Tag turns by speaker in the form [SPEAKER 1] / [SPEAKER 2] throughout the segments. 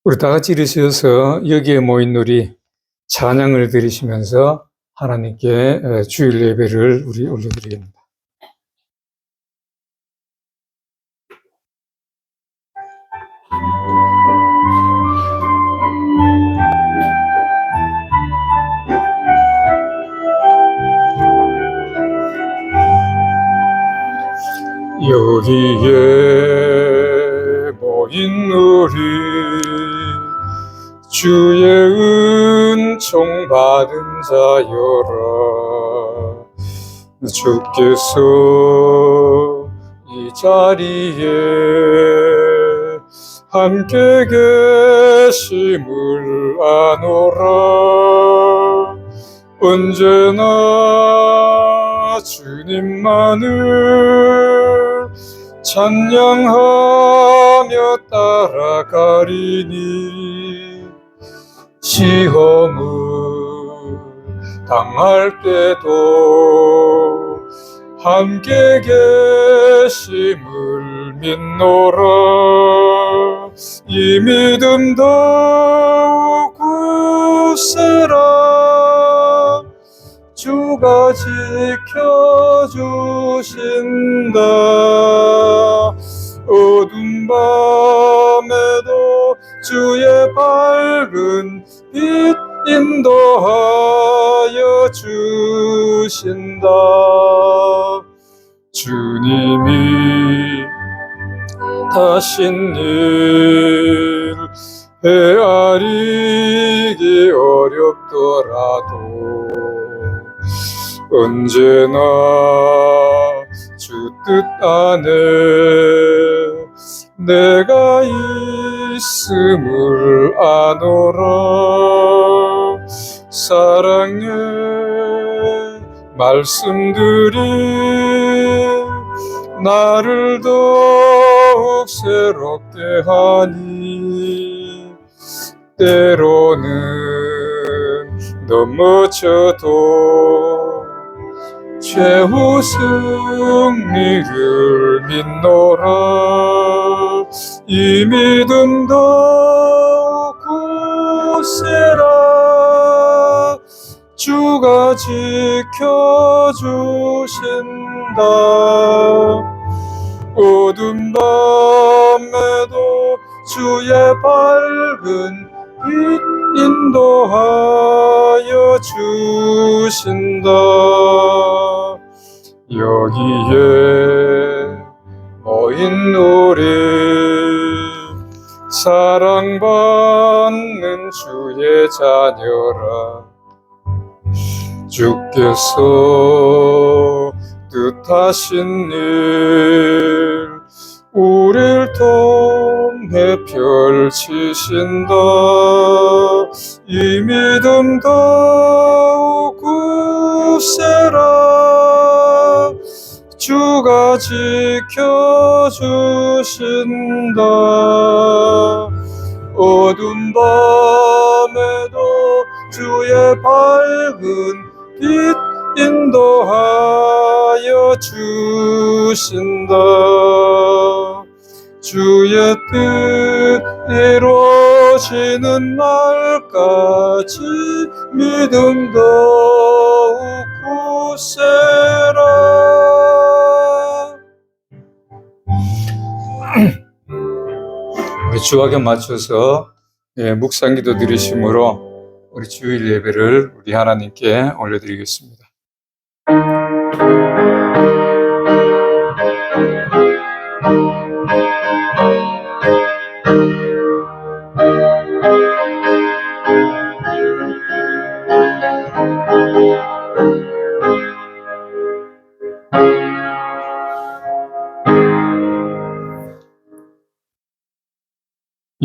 [SPEAKER 1] 우리 다 같이 일으셔서 여기에 모인 우리 찬양을 드리시면서 하나님께 주일 예배를 우리 올려드리겠습니다. 여기에 모인 우리 주의 은총 받은 자여라. 주께서 이 자리에 함께 계심을 아노라. 언제나 주님만을 찬양하며 따라가리니 시험을 당할 때도 함께 계심을 믿노라. 이 믿음 더욱 굳세라. 주가 지켜주신다. 어두운 밤에도 주의 밝은 빛 인도하여 주신다. 주님이 하신 일 헤아리기 어렵더라도 언제나 주 뜻 안에 내가 있음을 아노라. 사랑의 말씀들이 나를 더욱 새롭게 하니 때로는 넘어져도 최후 승리를 믿노라. 이 믿음 더욱 굳세라. 주가 지켜주신다. 어두운 밤에도 주의 밝은 빛 인도하여 주신다. 여기에 모인 우리 사랑받는 주의 자녀라. 주께서 뜻하신 일 우릴 통해 펼치신다. 이 믿음 더욱 굳세라. 주가 지켜주신다. 어두운 밤에도 주의 밝은 빛 인도하여 주신다. 주의 뜻 이루어지는 날까지 믿음 더욱 굳세라. 우리 주학에 맞춰서 묵상기도 드리심으로 우리 주일 예배를 우리 하나님께 올려드리겠습니다.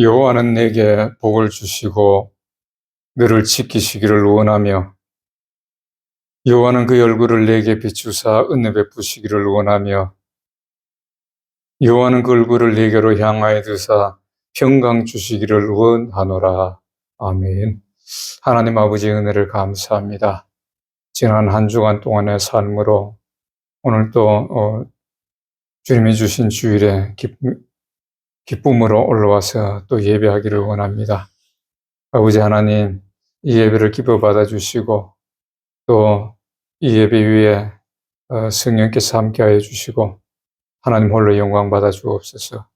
[SPEAKER 1] 여호와는 내게 복을 주시고 너를 지키시기를 원하며 여호와는 그 얼굴을 내게 비추사 은혜 베푸시기를 원하며 여호와는 그 얼굴을 내게로 향하여 드사 평강 주시기를 원하노라. 아멘. 하나님 아버지의 은혜를 감사합니다. 지난 한 주간 동안의 삶으로 오늘 또 주님이 주신 주일에 기쁨으로 올라와서 또 예배하기를 원합니다. 아버지 하나님, 이 예배를 기뻐 받아주시고 또 이 예배 위에 성령께서 함께하여 주시고 하나님 홀로 영광 받아 주옵소서.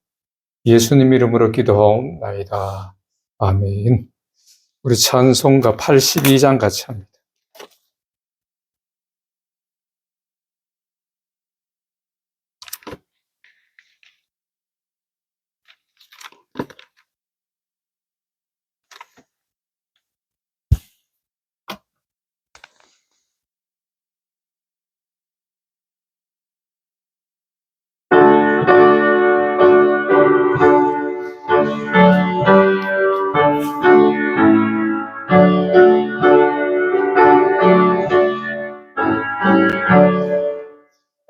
[SPEAKER 1] 예수님 이름으로 기도하옵나이다. 아멘. 우리 찬송가 82장 같이 합니다.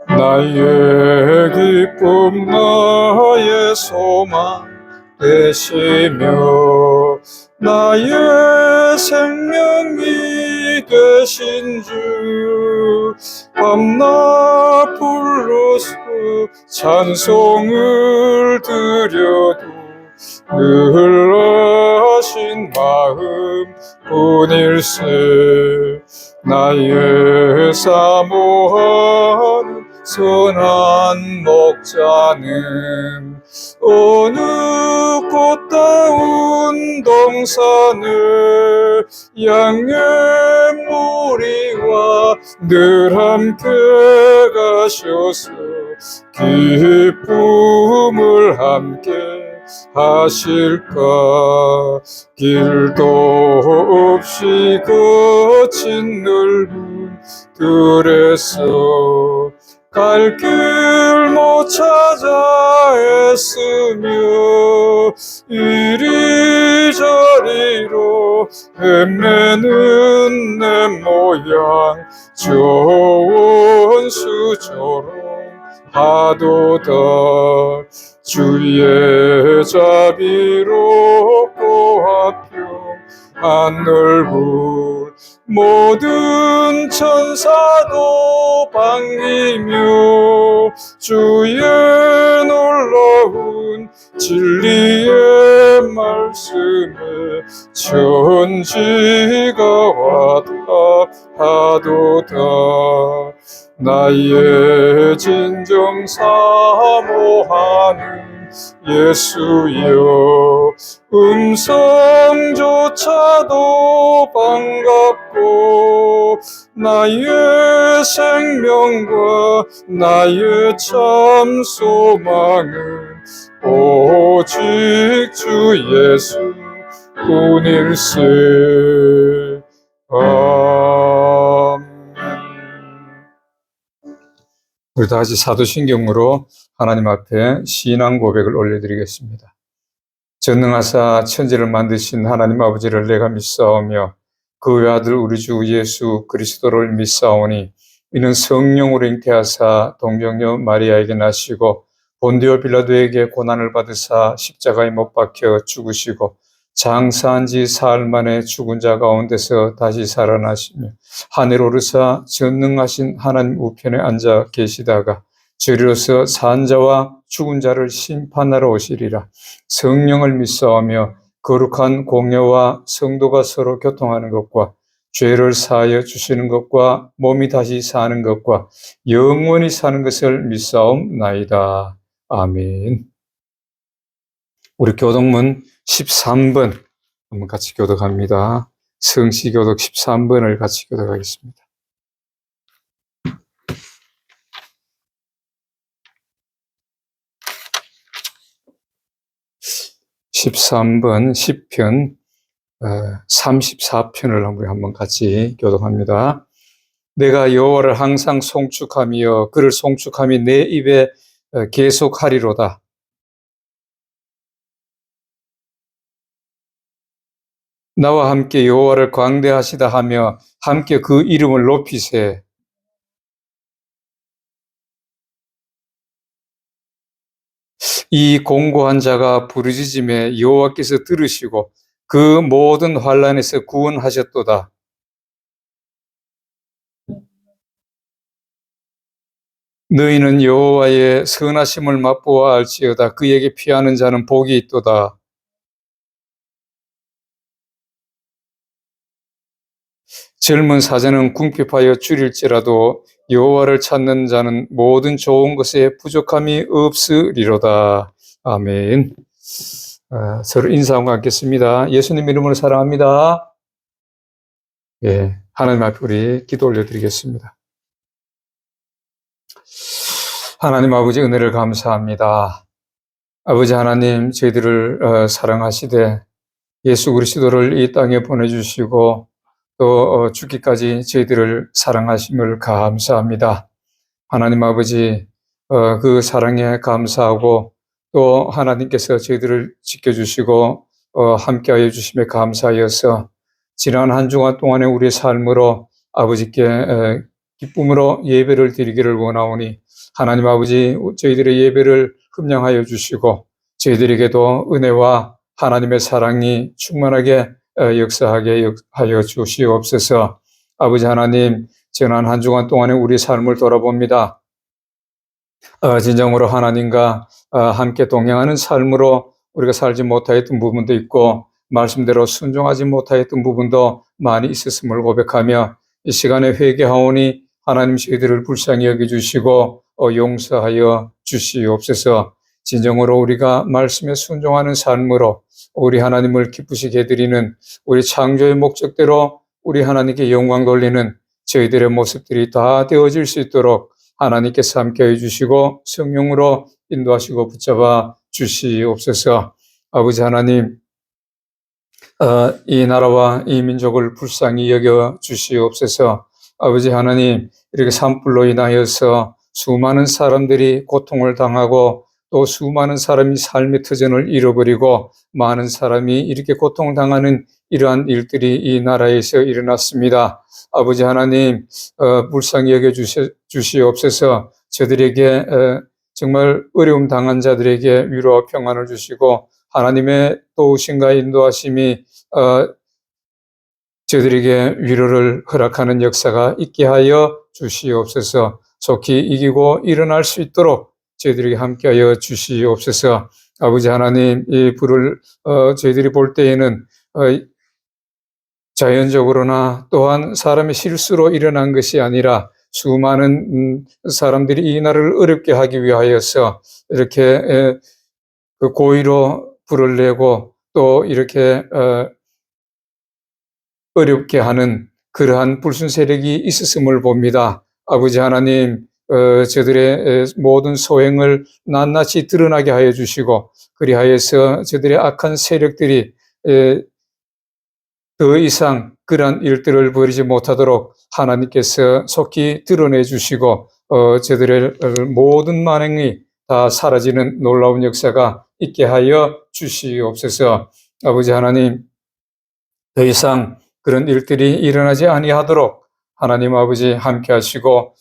[SPEAKER 1] 나의 기쁨 나의 소망 되시며 나의 생명이 되신 주 밤낮 불러서 찬송을 드려도 늘 하신 마음 뿐일세. 나의 사모하는 선한 목자는 어느 꽃다운 동산에 양의 무리와 늘 함께 가셔서 기쁨을 함께 하실까. 길도 없이 거친 넓은 들에서 갈 길 못 찾아 애쓰며 이리저리로 헤매는 내 모양 좋은 수조로 하도다. 주의 자비로 보아평 넓은 모든 천사도 반기며 주의 놀라운 진리의 말씀에 천지가 화답하도다. 나의 진정 사모하는 예수여 음성조차도 반갑고 나의 생명과 나의 참 소망은 오직 주 예수 뿐일세. 아멘. 우리 다 같이 사도신경으로 하나님 앞에 신앙 고백을 올려드리겠습니다. 전능하사 천지를 만드신 하나님 아버지를 내가 믿사오며 그 외아들 우리 주 예수 그리스도를 믿사오니 이는 성령으로 잉태하사 동정녀 마리아에게 나시고 본디오 빌라도에게 고난을 받으사 십자가에 못 박혀 죽으시고 장사한 지 사흘 만에 죽은 자 가운데서 다시 살아나시며 하늘 오르사 전능하신 하나님 우편에 앉아 계시다가 저리로서 산 자와 죽은 자를 심판하러 오시리라. 성령을 믿사오며 거룩한 공예와 성도가 서로 교통하는 것과 죄를 사하여 주시는 것과 몸이 다시 사는 것과 영원히 사는 것을 믿사옵나이다. 아멘. 우리 교독문 13번 한번 같이 교독합니다. 성시교독 13번을 같이 교독하겠습니다. 13번 시편 34편을 우리 한번 같이 교독합니다. 내가 여호와를 항상 송축하며 그를 송축함이 내 입에 계속하리로다. 나와 함께 여호와를 광대하시다 하며 함께 그 이름을 높이세. 이 공고한 자가 부르짖음에 여호와께서 들으시고 그 모든 환난에서 구원하셨도다. 너희는 여호와의 선하심을 맛보아 알지어다. 그에게 피하는 자는 복이 있도다. 젊은 사자는 궁핍하여 줄일지라도 여호와를 찾는 자는 모든 좋은 것에 부족함이 없으리로다. 아멘. 서로 인사하고 갖겠습니다. 예수님 이름으로 사랑합니다. 예, 하나님 앞에 우리 기도 올려드리겠습니다. 하나님 아버지 은혜를 감사합니다. 아버지 하나님 저희들을 사랑하시되 예수 그리스도를 이 땅에 보내주시고 또 죽기까지 저희들을 사랑하심을 감사합니다. 하나님 아버지 그 사랑에 감사하고 또 하나님께서 저희들을 지켜주시고 함께하여 주심에 감사하여서 지난 한 주간 동안의 우리의 삶으로 아버지께 기쁨으로 예배를 드리기를 원하오니 하나님 아버지 저희들의 예배를 흠량하여 주시고 저희들에게도 은혜와 하나님의 사랑이 충만하게 역사하게 하여 주시옵소서. 아버지 하나님 지난 한 주간 동안의 우리 삶을 돌아봅니다. 진정으로 하나님과 함께 동행하는 삶으로 우리가 살지 못하였던 부분도 있고 말씀대로 순종하지 못하였던 부분도 많이 있었음을 고백하며 이 시간에 회개하오니 하나님 저희들을 불쌍히 여겨주시고 용서하여 주시옵소서. 진정으로 우리가 말씀에 순종하는 삶으로 우리 하나님을 기쁘시게 해드리는 우리 창조의 목적대로 우리 하나님께 영광 돌리는 저희들의 모습들이 다 되어질 수 있도록 하나님께서 함께해 주시고 성령으로 인도하시고 붙잡아 주시옵소서. 아버지 하나님 이 나라와 이 민족을 불쌍히 여겨 주시옵소서. 아버지 하나님 이렇게 산불로 인하여서 수많은 사람들이 고통을 당하고 또 수많은 사람이 삶의 터전을 잃어버리고 많은 사람이 이렇게 고통당하는 이러한 일들이 이 나라에서 일어났습니다. 아버지 하나님 불쌍히 여겨 주시옵소서. 저들에게 정말 어려움 당한 자들에게 위로와 평안을 주시고 하나님의 도우심과 인도하심이 저들에게 위로를 허락하는 역사가 있게 하여 주시옵소서. 속히 이기고 일어날 수 있도록 저희들에게 함께하여 주시옵소서. 아버지 하나님 이 불을 저희들이 볼 때에는 자연적으로나 또한 사람의 실수로 일어난 것이 아니라 수많은 사람들이 이 나라를 어렵게 하기 위하여서 이렇게 그 고의로 불을 내고 또 이렇게 어렵게 하는 그러한 불순 세력이 있었음을 봅니다. 아버지 하나님 저들의 모든 소행을 낱낱이 드러나게 하여 주시고 그리하여서 저들의 악한 세력들이 더 이상 그러한 일들을 벌이지 못하도록 하나님께서 속히 드러내 주시고 저들의 모든 만행이 다 사라지는 놀라운 역사가 있게 하여 주시옵소서. 아버지 하나님 더 이상 그런 일들이 일어나지 아니하도록 하나님 아버지 함께 하시고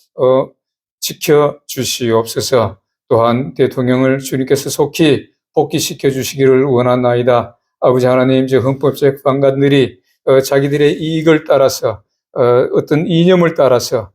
[SPEAKER 1] 지켜 주시옵소서. 또한 대통령을 주님께서 속히 복귀시켜 주시기를 원하나이다. 아버지 하나님 저 헌법재판관들이 자기들의 이익을 따라서 어떤 이념을 따라서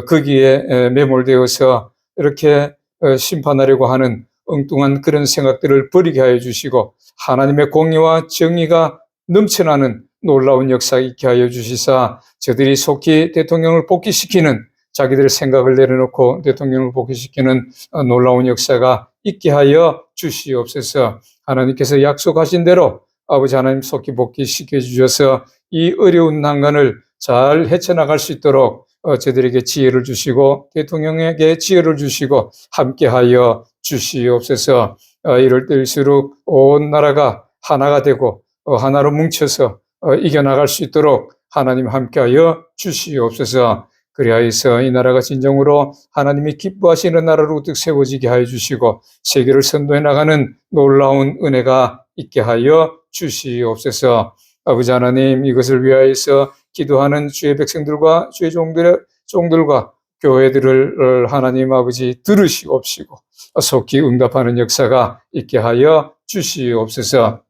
[SPEAKER 1] 거기에 매몰되어서 이렇게 심판하려고 하는 엉뚱한 그런 생각들을 버리게 하여 주시고 하나님의 공의와 정의가 넘쳐나는 놀라운 역사 있게 하여 주시사 저들이 속히 대통령을 복귀시키는 자기들의 생각을 내려놓고 대통령을 복귀시키는 놀라운 역사가 있게 하여 주시옵소서. 하나님께서 약속하신 대로 아버지 하나님 속히 복귀시켜 주셔서 이 어려운 난관을 잘 헤쳐나갈 수 있도록 저들에게 지혜를 주시고 대통령에게 지혜를 주시고 함께하여 주시옵소서. 이럴 때일수록 온 나라가 하나가 되고 하나로 뭉쳐서 이겨나갈 수 있도록 하나님 함께하여 주시옵소서. 그리하여서 이 나라가 진정으로 하나님이 기뻐하시는 나라로 우뚝 세워지게 하여 주시고 세계를 선도해 나가는 놀라운 은혜가 있게 하여 주시옵소서. 아버지 하나님 이것을 위하여서 기도하는 주의 백성들과 주의 종들과 교회들을 하나님 아버지 들으시옵시고 속히 응답하는 역사가 있게 하여 주시옵소서.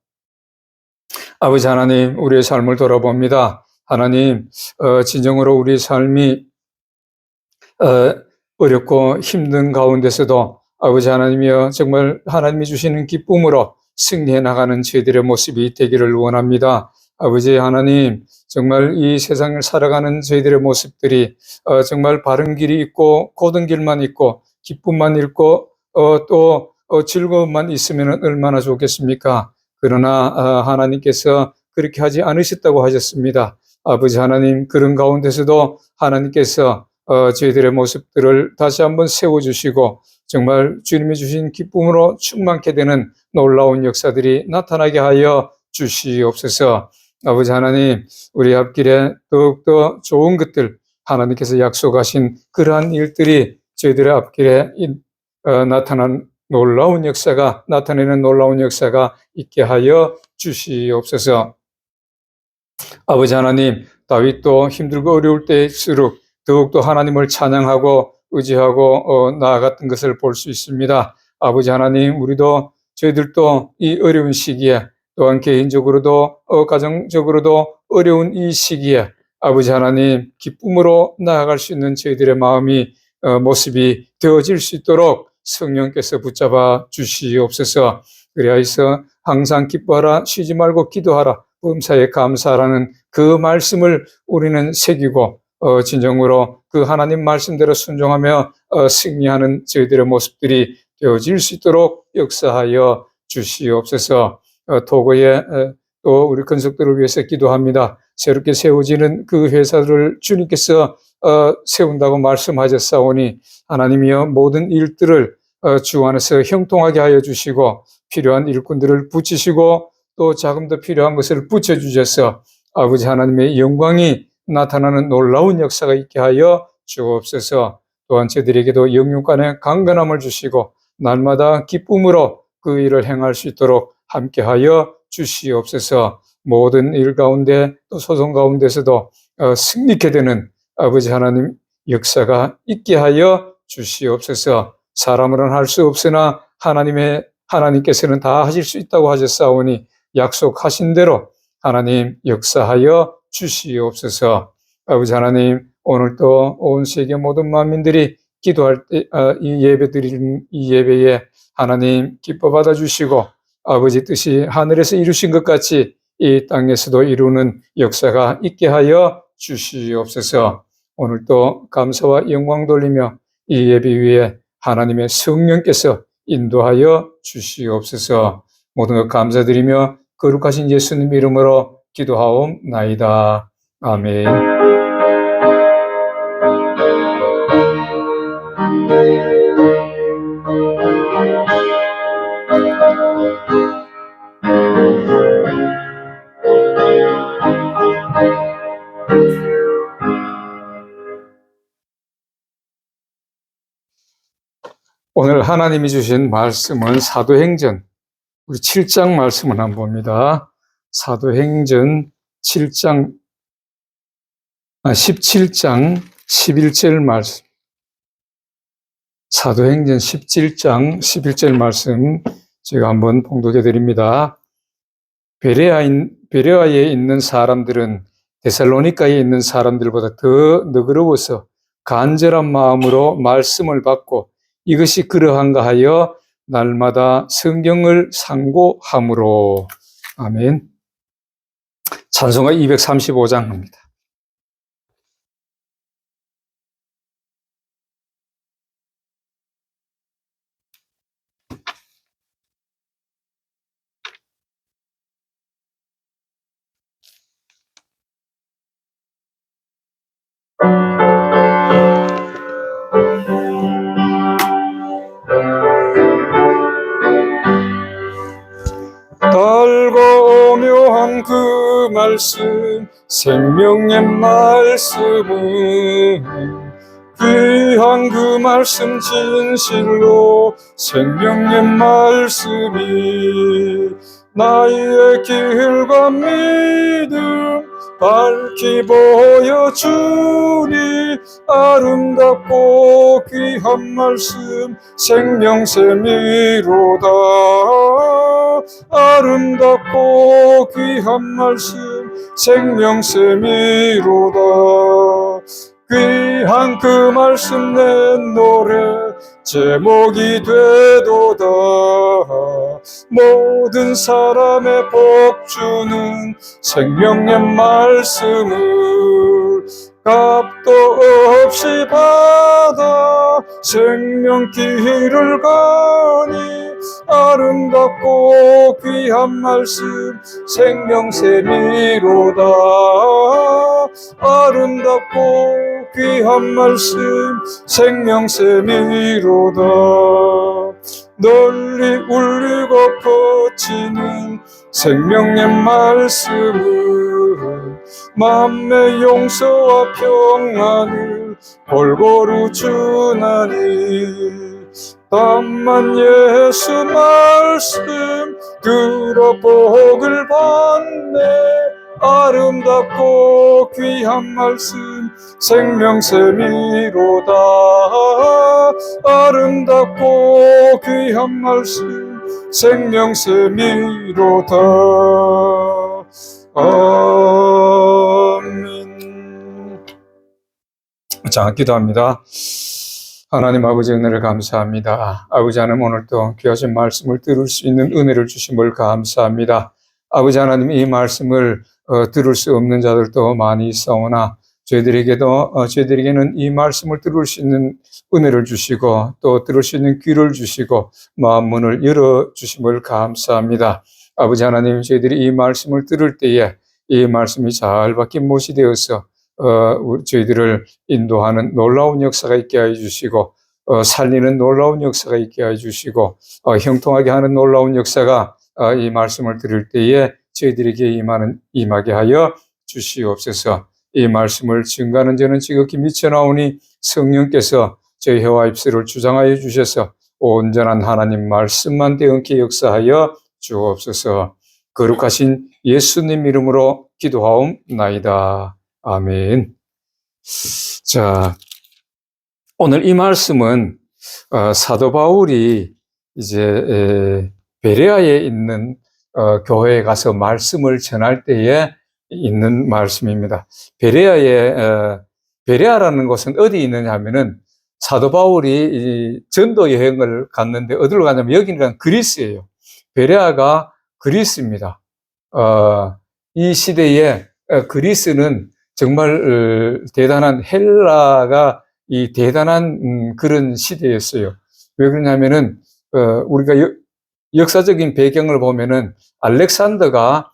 [SPEAKER 1] 아버지 하나님 우리의 삶을 돌아봅니다. 하나님 진정으로 우리 삶이 어렵고 힘든 가운데서도 아버지 하나님이여 정말 하나님이 주시는 기쁨으로 승리해 나가는 저희들의 모습이 되기를 원합니다. 아버지 하나님, 정말 이 세상을 살아가는 저희들의 모습들이 정말 바른 길이 있고 고든 길만 있고 기쁨만 있고 또 즐거움만 있으면 얼마나 좋겠습니까? 그러나 하나님께서 그렇게 하지 않으셨다고 하셨습니다. 아버지 하나님, 그런 가운데서도 하나님께서 저희들의 모습들을 다시 한번 세워주시고 정말 주님이 주신 기쁨으로 충만케 되는 놀라운 역사들이 나타나게 하여 주시옵소서. 아버지 하나님, 우리 앞길에 더욱더 좋은 것들, 하나님께서 약속하신 그러한 일들이 저희들의 앞길에 나타내는 놀라운 역사가 있게 하여 주시옵소서. 아버지 하나님, 다윗도 힘들고 어려울 때일수록 더욱더 하나님을 찬양하고 의지하고 나아갔던 것을 볼 수 있습니다. 아버지 하나님, 저희들도 이 어려운 시기에 또한 개인적으로도 가정적으로도 어려운 이 시기에 아버지 하나님 기쁨으로 나아갈 수 있는 저희들의 모습이 되어질 수 있도록 성령께서 붙잡아 주시옵소서. 그리하여서 항상 기뻐하라, 쉬지 말고 기도하라, 범사에 감사하라는 그 말씀을 우리는 새기고 진정으로 그 하나님 말씀대로 순종하며 승리하는 저희들의 모습들이 되어질 수 있도록 역사하여 주시옵소서. 토고에 또 우리 건석들을 위해서 기도합니다. 새롭게 세워지는 그 회사들을 주님께서 세운다고 말씀하셨사오니 하나님이여 모든 일들을 주 안에서 형통하게 하여 주시고 필요한 일꾼들을 붙이시고 또 자금도 필요한 것을 붙여주셔서 아버지 하나님의 영광이 나타나는 놀라운 역사가 있게 하여 주옵소서. 또한 저희들에게도 영육간의 강건함을 주시고 날마다 기쁨으로 그 일을 행할 수 있도록 함께하여 주시옵소서. 모든 일 가운데 또 소송 가운데서도 승리케 되는 아버지 하나님 역사가 있게 하여 주시옵소서. 사람으로는 할 수 없으나 하나님께서는 다 하실 수 있다고 하셨사오니 약속하신 대로 하나님 역사하여 주시옵소서. 아버지 하나님, 오늘도 온 세계 모든 만민들이 기도할 때 이 예배에 하나님 기뻐 받아 주시고 아버지 뜻이 하늘에서 이루신 것 같이 이 땅에서도 이루는 역사가 있게 하여 주시옵소서. 오늘도 감사와 영광 돌리며 이 예배 위에 하나님의 성령께서 인도하여 주시옵소서. 모든 것 감사드리며 거룩하신 예수님 이름으로 기도하옵나이다. 아멘. 오늘 하나님이 주신 말씀은 사도행전 우리 7장 말씀을 한번 봅니다. 사도행전 17장 11절 말씀. 사도행전 17장 11절 말씀 제가 한번 봉독해 드립니다. 베레아에 있는 사람들은 데살로니가에 있는 사람들보다 더 너그러워서 간절한 마음으로 말씀을 받고 이것이 그러한가 하여 날마다 성경을 상고함으로. 아멘. 찬송가 235장 합니다. 달고 묘한 그 말씀 생명의 말씀은 귀한 그 말씀 진실로 생명의 말씀이 나의 길과 믿음 밝히 보여주니 아름답고 귀한 말씀 생명샘이로다. 아름답고 귀한 말씀 생명샘이로다. 귀한 그 말씀 내 노래 제목이 되도다. 모든 사람의 복 주는 생명의 말씀을 값도 없이 받아 생명길을 가니 아름답고 귀한 말씀 생명샘이로다. 아름답고 귀한 말씀 생명샘이로다. 널리 울리고 퍼지는 생명의 말씀은 맘의 용서와 평안을 골고루 주나니 다만 예수 말씀 들어 복을 받네. 아름답고 귀한 말씀 생명샘이로다. 아름답고 귀한 말씀 생명샘이로다. 아멘. 자, 기도합니다. 하나님 아버지 은혜를 감사합니다. 아버지 하나님 오늘도 귀하신 말씀을 들을 수 있는 은혜를 주심을 감사합니다. 아버지 하나님 이 말씀을 들을 수 없는 자들도 많이 있사오나 저희들에게는 이 말씀을 들을 수 있는 은혜를 주시고 또 들을 수 있는 귀를 주시고 마음 문을 열어주심을 감사합니다. 아버지 하나님 저희들이 이 말씀을 들을 때에 이 말씀이 잘 박힌 못이 되어서 저희들을 인도하는 놀라운 역사가 있게 하여 주시고 살리는 놀라운 역사가 있게 하여 주시고 형통하게 하는 놀라운 역사가 이 말씀을 들을 때에 저희들에게 임하게 하여 주시옵소서. 이 말씀을 증거하는 저는 지극히 미쳐나오니 성령께서 저희 혀와 입술을 주장하여 주셔서 온전한 하나님 말씀만 대응케 역사하여 주옵소서. 거룩하신 예수님 이름으로 기도하옵나이다. 아멘. 자, 오늘 이 말씀은 사도 바울이 이제 베레아에 있는 교회에 가서 말씀을 전할 때에 있는 말씀입니다. 베레아라는 곳은 어디 있느냐 하면은 사도 바울이 전도 여행을 갔는데 어디로 가냐면 여기는 그리스예요. 베레아가 그리스입니다. 이 시대에 그리스는 정말 대단한 헬라가 이 대단한 그런 시대였어요. 왜 그러냐면은 우리가 역사적인 배경을 보면은 알렉산더가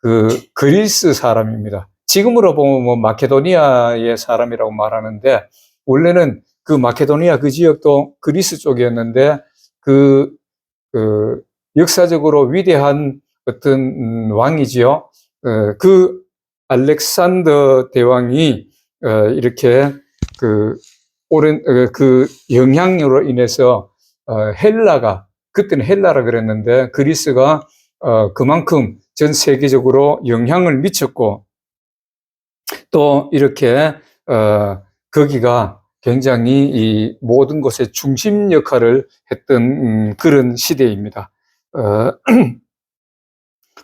[SPEAKER 1] 그 그리스 사람입니다. 지금으로 보면 뭐 마케도니아의 사람이라고 말하는데 원래는 그 마케도니아 그 지역도 그리스 쪽이었는데 그 역사적으로 위대한 어떤 왕이지요. 그 알렉산더 대왕이 이렇게 그 오랜 그 영향으로 인해서 헬라가 그때는 헬라라 그랬는데 그리스가 그만큼 전 세계적으로 영향을 미쳤고 또 이렇게 거기가 굉장히 이 모든 것의 중심 역할을 했던 그런 시대입니다.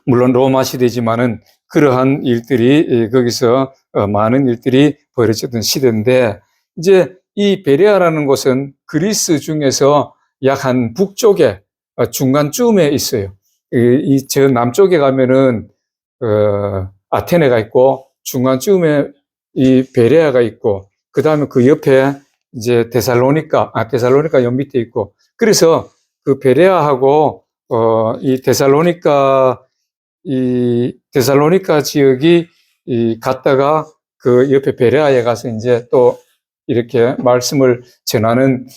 [SPEAKER 1] 물론 로마 시대지만은 그러한 일들이 거기서 많은 일들이 벌어졌던 시대인데 이제 이 베레아라는 곳은 그리스 중에서 약 한 북쪽에 중간쯤에 있어요. 저 남쪽에 가면은 아테네가 있고 중간쯤에 이 베레아가 있고 그 다음에 그 옆에 이제 데살로니카 요 밑에 있고 그래서 그 베레아하고 이 데살로니카 지역이 갔다가 그 옆에 베레아에 가서 이제 또 이렇게 말씀을 전하는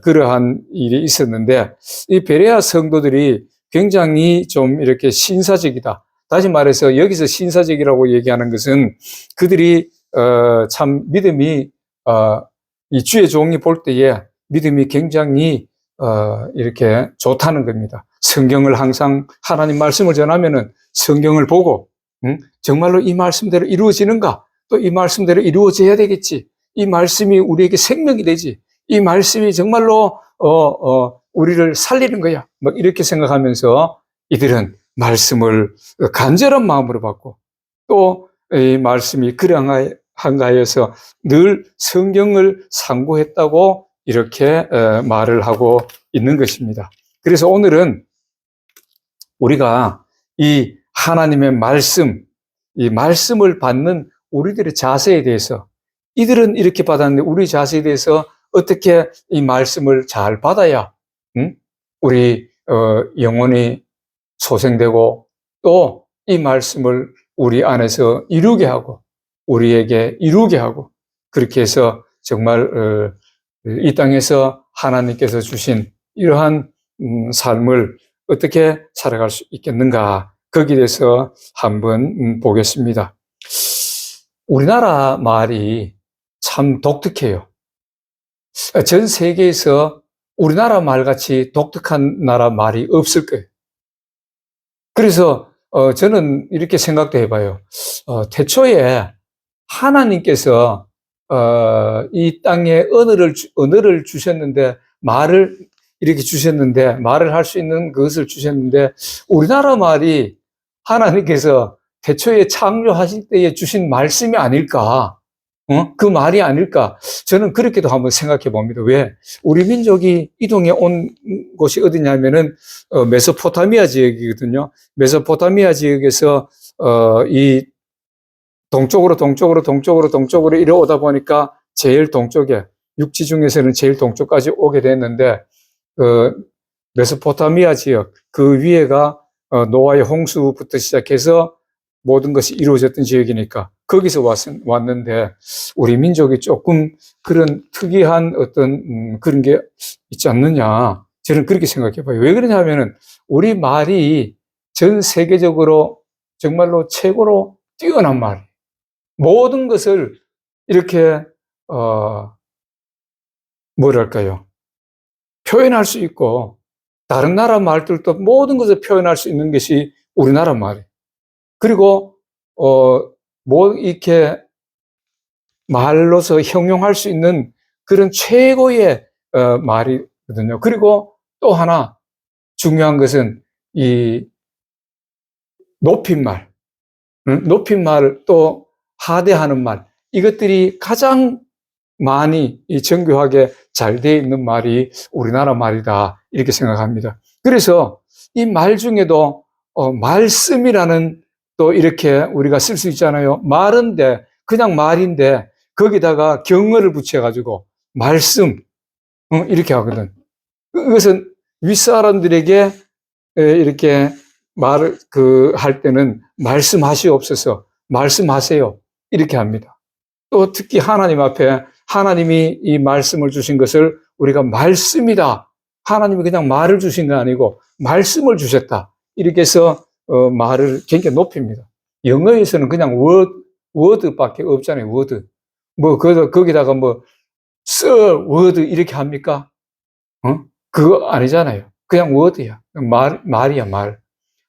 [SPEAKER 1] 그러한 일이 있었는데 이 베레아 성도들이 굉장히 좀 이렇게 신사적이다. 다시 말해서 여기서 신사적이라고 얘기하는 것은 그들이 참 믿음이 이 주의 종이 볼 때에 믿음이 굉장히 이렇게 좋다는 겁니다. 성경을 항상 하나님 말씀을 전하면은 성경을 보고 정말로 이 말씀대로 이루어지는가? 또 이 말씀대로 이루어져야 되겠지. 이 말씀이 우리에게 생명이 되지. 이 말씀이 정말로 우리를 살리는 거야. 막 이렇게 생각하면서 이들은 말씀을 간절한 마음으로 받고 또 이 말씀이 한가해서 늘 성경을 상고했다고 이렇게 말을 하고 있는 것입니다. 그래서 오늘은 우리가 이 하나님의 말씀, 이 말씀을 받는 우리들의 자세에 대해서, 이들은 이렇게 받았는데 우리 자세에 대해서 어떻게 이 말씀을 잘 받아야 우리 영혼이 소생되고 또 이 말씀을 우리 안에서 이루게 하고 우리에게 이루게 하고, 그렇게 해서 정말 이 땅에서 하나님께서 주신 이러한 삶을 어떻게 살아갈 수 있겠는가, 거기에 대해서 한번 보겠습니다. 우리나라 말이 참 독특해요. 전 세계에서 우리나라 말같이 독특한 나라 말이 없을 거예요. 그래서 저는 이렇게 생각도 해봐요. 태초에 하나님께서 이 땅에 언어를 주셨는데, 말을 이렇게 주셨는데, 말을 할 수 있는 그것을 주셨는데, 우리나라 말이 하나님께서 태초에 창조하실 때에 주신 말씀이 아닐까? 그 말이 아닐까? 저는 그렇게도 한번 생각해 봅니다. 왜? 우리 민족이 이동해 온 곳이 어디냐면은 메소포타미아 지역이거든요. 메소포타미아 지역에서 이 동쪽으로 이래 오다 보니까 제일 동쪽에, 육지 중에서는 제일 동쪽까지 오게 됐는데, 메소포타미아 지역 그 위에가 노아의 홍수부터 시작해서 모든 것이 이루어졌던 지역이니까 거기서 왔는데, 우리 민족이 조금 그런 특이한 어떤 그런 게 있지 않느냐, 저는 그렇게 생각해 봐요. 왜 그러냐면은 우리 말이 전 세계적으로 정말로 최고로 뛰어난 말, 모든 것을 이렇게 뭐랄까요, 표현할 수 있고, 다른 나라 말들도 모든 것을 표현할 수 있는 것이 우리나라 말이에요. 그리고 뭐 이렇게 말로서 형용할 수 있는 그런 최고의 말이거든요. 그리고 또 하나 중요한 것은 이 높임말, 높임말, 또 하대하는 말, 이것들이 가장 많이 정교하게 잘 되어 있는 말이 우리나라 말이다, 이렇게 생각합니다. 그래서 이 말 중에도 말씀이라는, 또 이렇게 우리가 쓸 수 있잖아요. 말인데, 그냥 말인데 거기다가 경어를 붙여가지고 말씀, 이렇게 하거든. 이것은 윗사람들에게 이렇게 말을 할 때는 말씀하시옵소서, 말씀하세요, 이렇게 합니다. 또 특히 하나님 앞에 하나님이 이 말씀을 주신 것을 우리가 말씀이다, 하나님이 그냥 말을 주신 거 아니고 말씀을 주셨다, 이렇게 해서 말을 굉장히 높입니다. 영어에서는 그냥 워드밖에 없잖아요. 워드. 뭐 거기다가 뭐 word 이렇게 합니까? 그거 아니잖아요. 그냥 워드야. 말이야, 말.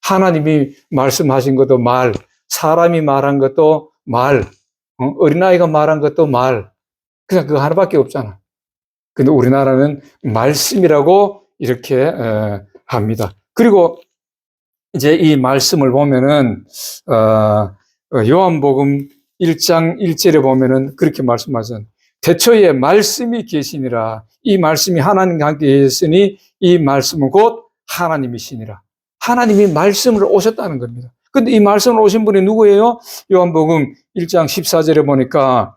[SPEAKER 1] 하나님이 말씀하신 것도 말, 사람이 말한 것도 말, 어린아이가 말한 것도 말. 그냥 그거 하나밖에 없잖아. 근데 우리나라는 말씀이라고 이렇게 합니다. 그리고 이제 이 말씀을 보면은 요한복음 1장 1절에 보면은 그렇게 말씀하셨어요. 태초에 말씀이 계시니라. 이 말씀이 하나님과 함께 계셨으니 이 말씀은 곧 하나님이시니라. 하나님이 말씀을 오셨다는 겁니다. 근데 이 말씀을 오신 분이 누구예요? 요한복음 1장 14절에 보니까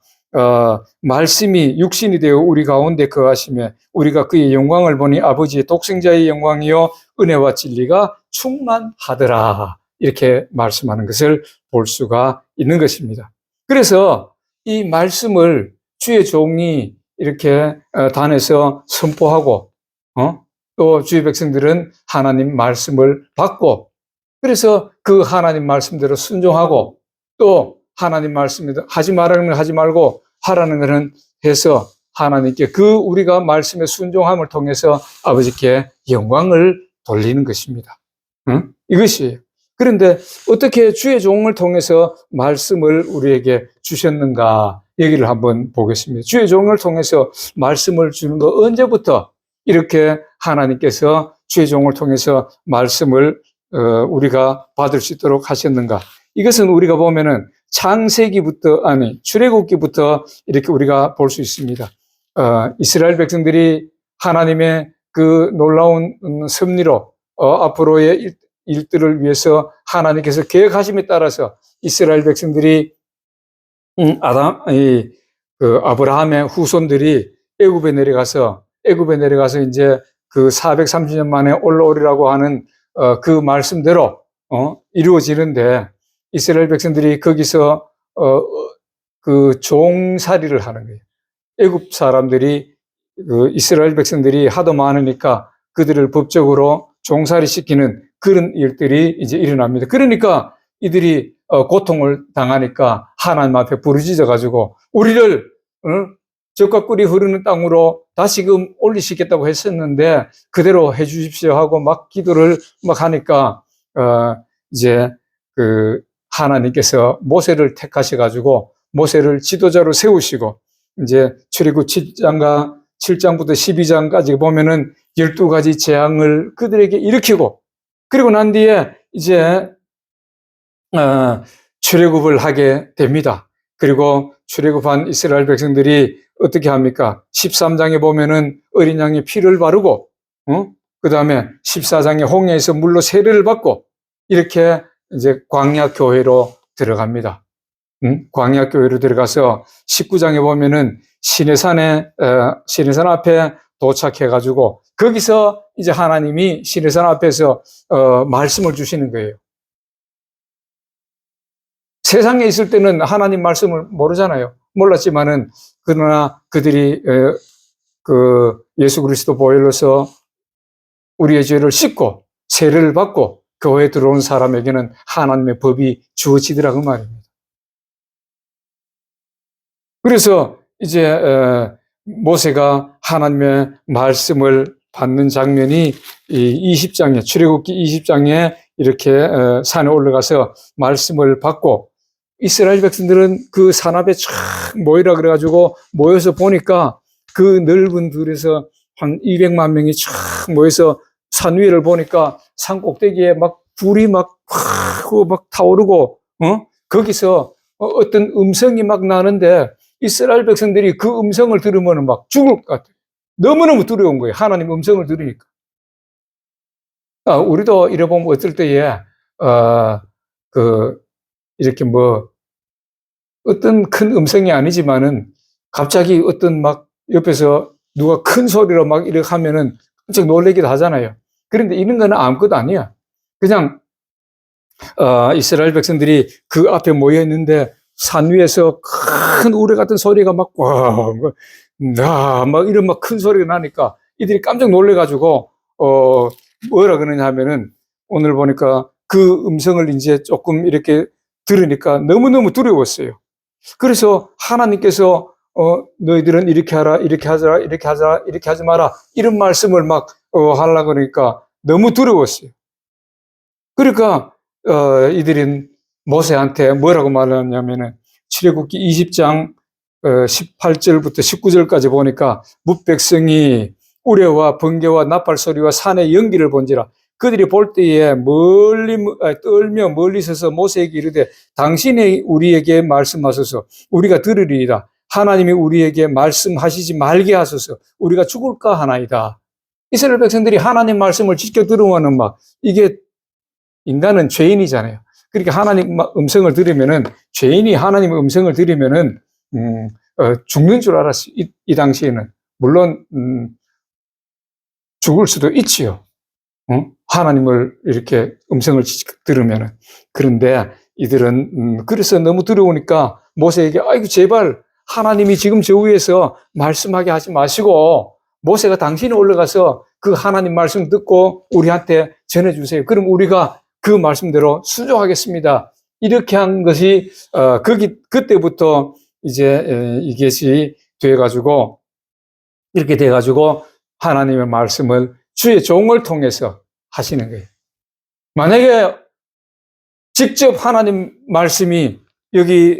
[SPEAKER 1] 말씀이 육신이 되어 우리 가운데 거하시며 우리가 그의 영광을 보니 아버지의 독생자의 영광이요 은혜와 진리가 충만하더라, 이렇게 말씀하는 것을 볼 수가 있는 것입니다. 그래서 이 말씀을 주의 종이 이렇게 단에서 선포하고 또 주의 백성들은 하나님 말씀을 받고, 그래서 그 하나님 말씀대로 순종하고, 또 하나님 말씀대로 하지 말라는 걸 하지 말고 하라는 것은 해서 하나님께 우리가 말씀에 순종함을 통해서 아버지께 영광을 돌리는 것입니다. 이것이에요. 그런데 어떻게 주의 종을 통해서 말씀을 우리에게 주셨는가, 얘기를 한번 보겠습니다. 주의 종을 통해서 말씀을 주는 거, 언제부터 이렇게 하나님께서 주의 종을 통해서 말씀을 우리가 받을 수 있도록 하셨는가. 이것은 우리가 보면은 창세기부터, 출애굽기부터 이렇게 우리가 볼 수 있습니다. 이스라엘 백성들이 하나님의 그 놀라운 섭리로 앞으로의 일들을 위해서 하나님께서 계획하심에 따라서 이스라엘 백성들이 아브라함의 후손들이 애굽에 내려가서 이제 그 430년 만에 올라오리라고 하는 그 말씀대로 이루어지는데, 이스라엘 백성들이 거기서 그 종살이를 하는 거예요. 애굽 사람들이 그 이스라엘 백성들이 하도 많으니까 그들을 법적으로 종살이 시키는 그런 일들이 이제 일어납니다. 그러니까 이들이 고통을 당하니까 하나님 앞에 부르짖어 가지고 우리를 젖과 꿀이 흐르는 땅으로 다시금 올리시겠다고 했었는데 그대로 해 주십시오 하고 막 기도를 막 하니까 이제 그 하나님께서 모세를 택하셔 가지고 모세를 지도자로 세우시고, 이제 출애굽 7장부터 12장까지 보면은 12가지 재앙을 그들에게 일으키고, 그리고 난 뒤에 이제 출애굽을 하게 됩니다. 그리고 출애굽한 이스라엘 백성들이 어떻게 합니까? 13장에 보면은 어린 양의 피를 바르고, 그 다음에 14장에 홍해에서 물로 세례를 받고, 이렇게 이제 광야 교회로 들어갑니다. 광야 교회로 들어가서 19장에 보면은 시내산 앞에 도착해가지고 거기서 이제 하나님이 시내산 앞에서 말씀을 주시는 거예요. 세상에 있을 때는 하나님 말씀을 모르잖아요. 몰랐지만은 그러나 그들이 그 예수 그리스도 보혈로서 우리의 죄를 씻고 세례를 받고 교회에 들어온 사람에게는 하나님의 법이 주어지더라고 말입니다. 그래서 이제 모세가 하나님의 말씀을 받는 장면이 이 20장에, 출애굽기 20장에 이렇게 산에 올라가서 말씀을 받고, 이스라엘 백성들은 그 산 앞에 쫙 모이라 그래가지고 모여서 보니까 그 넓은 들에서 한 200만 명이 쫙 모여서 산 위를 보니까 산 꼭대기에 막 불이 막 타오르고, 거기서 어떤 음성이 막 나는데 이스라엘 백성들이 그 음성을 들으면 막 죽을 것 같아요. 너무너무 두려운 거예요. 하나님 음성을 들으니까. 우리도 이래 보면 어떨 때에, 이렇게 뭐, 어떤 큰 음성이 아니지만은 갑자기 어떤 막 옆에서 누가 큰 소리로 막 이렇게 하면은 깜짝 놀라기도 하잖아요. 그런데 이런 거는 아무것도 아니야. 그냥, 이스라엘 백성들이 그 앞에 모여 있는데 산 위에서 큰 우레 같은 소리가 막 이런 막 큰 소리가 나니까 이들이 깜짝 놀래가지고 뭐라 그러냐 하면은, 오늘 보니까 그 음성을 이제 조금 이렇게 들으니까 너무너무 두려웠어요. 그래서 하나님께서 너희들은 이렇게 하라, 이렇게 하자, 이렇게 하자, 이렇게 하지 마라, 이런 말씀을 막 하려고 그러니까 너무 두려웠어요. 그러니까 이들은 모세한테 뭐라고 말하냐면은, 출애굽기 20장 18절부터 19절까지 보니까 뭇백성이 우레와 번개와 나팔 소리와 산의 연기를 본지라. 그들이 볼 때에 떨며 멀리 서서 모세에게 이르되 당신이 우리에게 말씀하소서, 우리가 들으리이다. 하나님이 우리에게 말씀하시지 말게 하소서, 우리가 죽을까 하나이다. 이스라엘 백성들이 하나님 말씀을 지켜 들으면은 막, 이게 인간은 죄인이잖아요. 그러니까 하나님 음성을 들으면은, 죄인이 하나님의 음성을 들으면은 죽는 줄 알았어요. 이 당시에는. 물론 죽을 수도 있지요. 하나님을 이렇게 음성을 들으면은. 그런데 이들은 그래서 너무 두려우니까 모세에게, 아이고 제발 하나님이 지금 저 위에서 말씀하게 하지 마시고 모세가 당신이 올라가서 그 하나님 말씀 듣고 우리한테 전해주세요. 그럼 우리가 그 말씀대로 순종하겠습니다. 이렇게 한 것이 그때부터 이제 이것이 돼가지고, 이렇게 돼가지고 하나님의 말씀을 주의 종을 통해서 하시는 거예요. 만약에 직접 하나님 말씀이 여기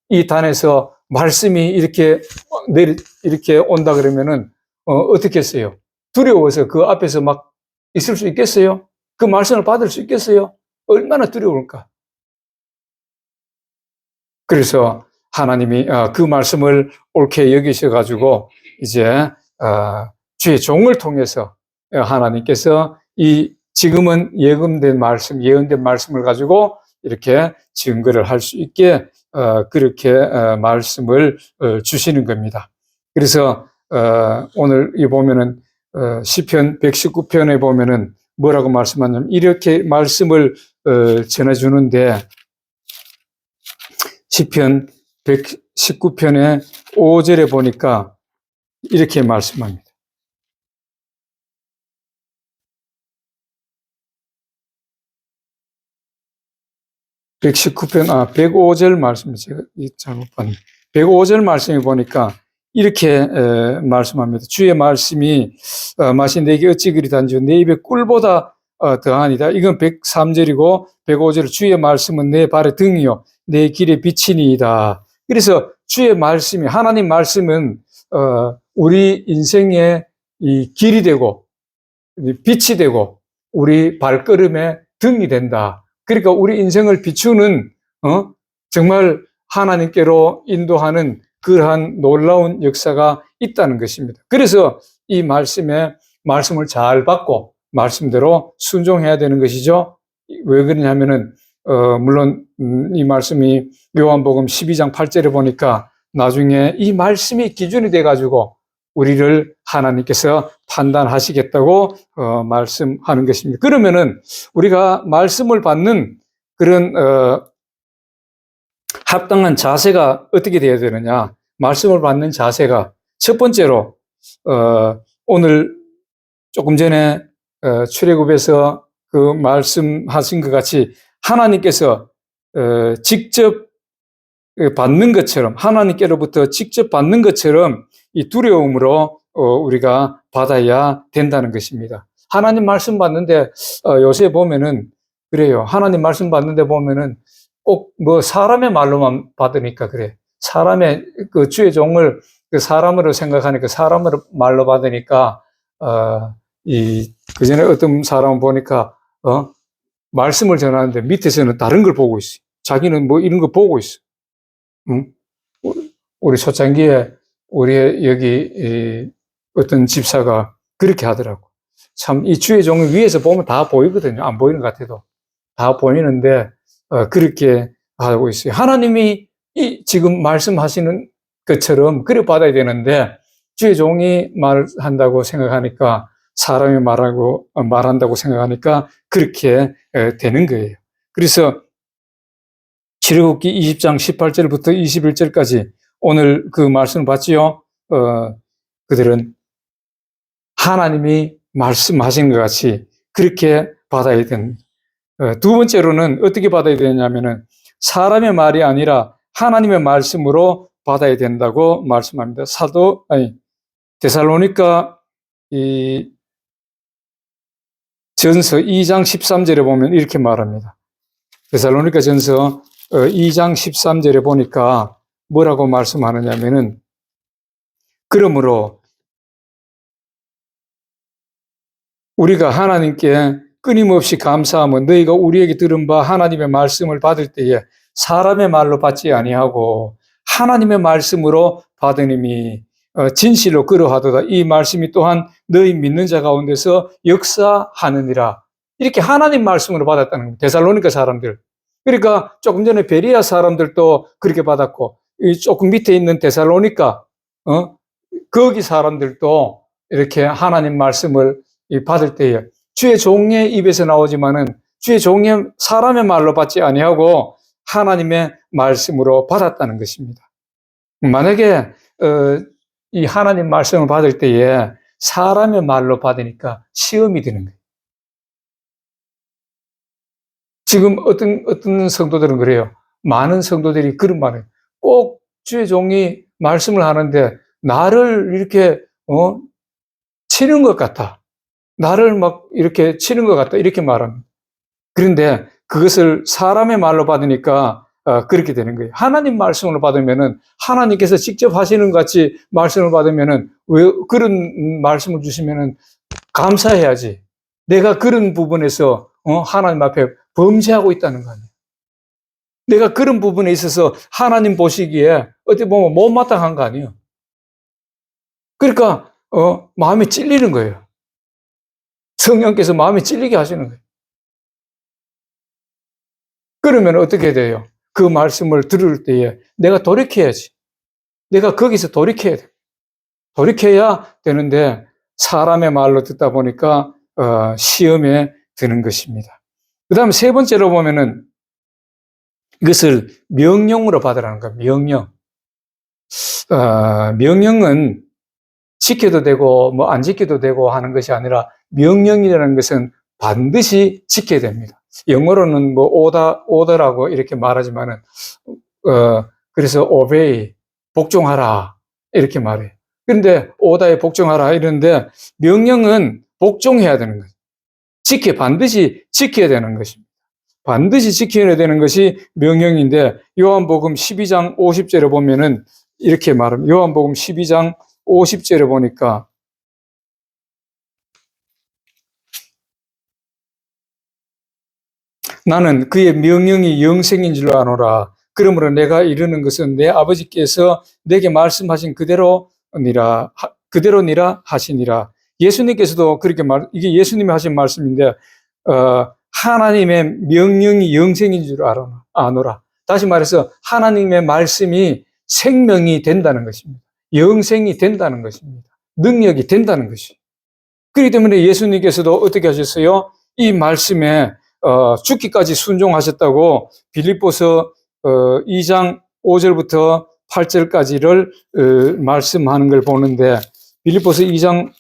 [SPEAKER 1] 이 단에서 말씀이 이렇게 이렇게 온다 그러면은 어떻게 했어요? 두려워서 그 앞에서 막 있을 수 있겠어요? 그 말씀을 받을 수 있겠어요? 얼마나 두려울까? 그래서 하나님이 그 말씀을 옳게 여기셔가지고 이제 주의 종을 통해서 하나님께서 이 지금은 예언된 말씀을 가지고 이렇게 증거를 할 수 있게 그렇게 말씀을 주시는 겁니다. 그래서 오늘 이 보면은 시편 119편에 보면은 뭐라고 말씀하냐면 이렇게 말씀을 전해주는데 시편 119편의 5절에 보니까 이렇게 말씀합니다. 105절 말씀, 제가 잘못 봤네. 105절 말씀에 보니까 이렇게 말씀합니다. 주의 말씀이 마시 내게 어찌 그리 단지 내 입에 꿀보다 더하니다. 이건 103절이고 105절 주의 말씀은 내 발의 등이요 내 길의 빛이니이다. 그래서 주의 말씀이 하나님 말씀은 우리 인생의 이 길이 되고 빛이 되고 우리 발걸음의 등이 된다. 그러니까 우리 인생을 비추는 정말 하나님께로 인도하는 그러한 놀라운 역사가 있다는 것입니다. 그래서 이 말씀을 잘 받고 말씀대로 순종해야 되는 것이죠. 왜 그러냐면은 물론 이 말씀이 요한복음 12장 8절에 보니까 나중에 이 말씀이 기준이 돼 가지고 우리를 하나님께서 판단하시겠다고 말씀하는 것입니다. 그러면은 우리가 말씀을 받는 그런 합당한 자세가 어떻게 되어야 되느냐? 말씀을 받는 자세가 첫 번째로 오늘 조금 전에 출애굽에서 그 말씀하신 것 같이 하나님께서 직접 받는 것처럼 하나님께로부터 직접 받는 것처럼 이 두려움으로 우리가 받아야 된다는 것입니다. 하나님 말씀 받는데 요새 보면은 그래요. 하나님 말씀 받는데 보면은 꼭 뭐 사람의 말로만 받으니까 그래. 사람의 그 주의 종을 그 사람으로 생각하니까 사람으로 말로 받으니까 그 전에 어떤 사람 보니까 말씀을 전하는데 밑에서는 다른 걸 보고 있어. 자기는 뭐 이런 거 보고 있어. 응? 우리 초창기에 우리 여기 어떤 집사가 그렇게 하더라고. 참 이 주의 종을 위에서 보면 다 보이거든요. 안 보이는 것 같아도 다 보이는데 그렇게 하고 있어요. 하나님이 지금 말씀하시는 것처럼 그래 받아야 되는데 주의 종이 말한다고 생각하니까 사람이 말한다고 생각하니까 그렇게 되는 거예요. 그래서 출애굽기 20장 18절부터 21절까지 오늘 그 말씀을 봤지요. 그들은 하나님이 말씀하신 것 같이 그렇게 받아야 됩니다. 두 번째로는 어떻게 받아야 되냐면은 사람의 말이 아니라 하나님의 말씀으로 받아야 된다고 말씀합니다. 데살로니가 전서 2장 13절에 보면 이렇게 말합니다. 데살로니가 전서 2장 13절에 보니까 뭐라고 말씀하느냐면은 그러므로 우리가 하나님께 끊임없이 감사하면 너희가 우리에게 들은 바 하나님의 말씀을 받을 때에 사람의 말로 받지 아니하고 하나님의 말씀으로 받으님이 진실로 그러하도다. 이 말씀이 또한 너희 믿는 자 가운데서 역사하느니라. 이렇게 하나님 말씀으로 받았다는 겁니다. 데살로니가 사람들. 그러니까 조금 전에 베리아 사람들도 그렇게 받았고 조금 밑에 있는 데살로니가 거기 사람들도 이렇게 하나님 말씀을 받을 때에 주의 종의 입에서 나오지만은 주의 종의 사람의 말로 받지 아니하고 하나님의 말씀으로 받았다는 것입니다. 만약에 이 하나님 말씀을 받을 때에 사람의 말로 받으니까 시험이 되는 거예요. 지금 어떤 성도들은 그래요. 많은 성도들이 그런 말을 꼭 주의 종이 말씀을 하는데 나를 이렇게 치는 것 같아. 나를 막 이렇게 치는 것 같다. 이렇게 말합니다. 그런데 그것을 사람의 말로 받으니까 그렇게 되는 거예요. 하나님 말씀으로 받으면은 하나님께서 직접 하시는 것 같이 말씀을 받으면은 왜 그런 말씀을 주시면은 감사해야지. 내가 그런 부분에서 하나님 앞에 범죄하고 있다는 거 아니에요. 내가 그런 부분에 있어서 하나님 보시기에 어떻게 보면 못마땅한 거 아니에요. 그러니까 마음이 찔리는 거예요. 성령께서 마음이 찔리게 하시는 거예요. 그러면 어떻게 돼요? 그 말씀을 들을 때에 내가 돌이켜야지. 내가 거기서 돌이켜야 돼. 돌이켜야 되는데 사람의 말로 듣다 보니까 시험에 드는 것입니다. 그 다음 세 번째로 보면은 이것을 명령으로 받으라는 거예요. 명령. 명령은 지켜도 되고 뭐 안 지켜도 되고 하는 것이 아니라 명령이라는 것은 반드시 지켜야 됩니다. 영어로는 뭐 order라고 이렇게 말하지만은 그래서 obey, 복종하라 이렇게 말해요. 그런데 order에 복종하라 이러는데 명령은 복종해야 되는 거예요. 반드시 지켜야 되는 것입니다. 반드시 지켜야 되는 것이 명령인데 요한복음 12장 50절에 보면은 이렇게 말합니다. 요한복음 12장 50절에 보니까 나는 그의 명령이 영생인 줄 아노라. 그러므로 내가 이르는 것은 내 아버지께서 내게 말씀하신 그대로니라 하시니라. 예수님께서도 그렇게 이게 예수님이 하신 말씀인데 하나님의 명령이 영생인 줄 아노라. 다시 말해서 하나님의 말씀이 생명이 된다는 것입니다. 영생이 된다는 것입니다. 능력이 된다는 것이. 그렇기 때문에 예수님께서도 어떻게 하셨어요? 이 말씀에 죽기까지 순종하셨다고 빌립보서 2장 5절부터 8절까지를 말씀하는 걸 보는데 빌립보서 2장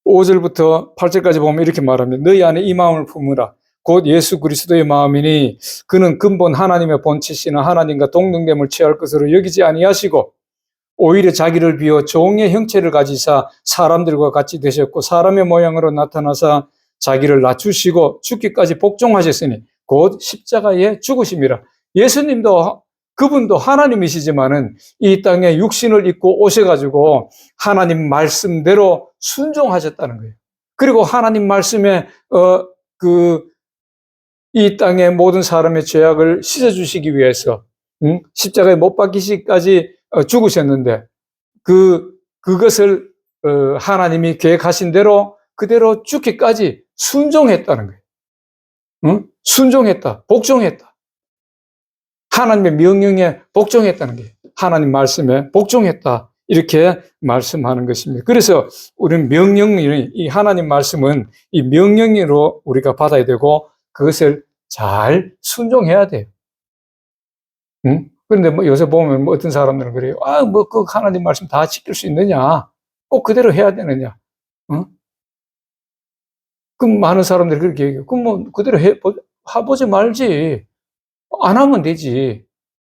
[SPEAKER 1] 5절부터 8절까지 보면 이렇게 말합니다. 너희 안에 이 마음을 품으라. 곧 예수 그리스도의 마음이니 그는 근본 하나님의 본체시나 하나님과 동등됨을 취할 것으로 여기지 아니하시고 오히려 자기를 비워 종의 형체를 가지사 사람들과 같이 되셨고 사람의 모양으로 나타나사 자기를 낮추시고 죽기까지 복종하셨으니 곧 십자가에 죽으심이라. 예수님도 그분도 하나님이시지만은 이 땅에 육신을 입고 오셔가지고 하나님 말씀대로 순종하셨다는 거예요. 그리고 하나님 말씀에 이 땅의 모든 사람의 죄악을 씻어주시기 위해서 십자가에 못 박히시기까지 죽으셨는데 그것을 하나님이 계획하신 대로 그대로 죽기까지 순종했다는 거예요. 순종했다, 복종했다. 하나님의 명령에 복종했다는 게 하나님 말씀에 복종했다 이렇게 말씀하는 것입니다. 그래서 우리는 이 하나님 말씀은 이 명령으로 우리가 받아야 되고 그것을 잘 순종해야 돼요. 그런데 뭐 요새 보면 뭐 어떤 사람들은 그래요. 뭐 그 하나님 말씀 다 지킬 수 있느냐? 꼭 그대로 해야 되느냐? 그럼 많은 사람들이 그렇게 얘기해요. 그럼 뭐 그대로 해보지 말지. 안 하면 되지.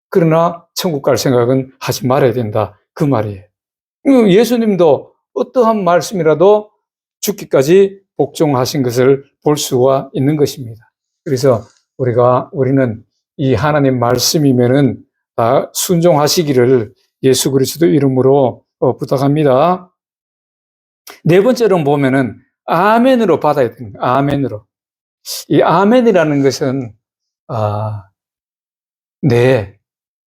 [SPEAKER 1] 그러나 천국 갈 생각은 하지 말아야 된다. 그 말이에요. 예수님도 어떠한 말씀이라도 죽기까지 복종하신 것을 볼 수가 있는 것입니다. 그래서 우리는 이 하나님 말씀이면은 다 순종하시기를 예수 그리스도 이름으로 부탁합니다. 네 번째로 보면은 아멘으로 받아야 됩니다. 아멘으로. 이 아멘이라는 것은 네,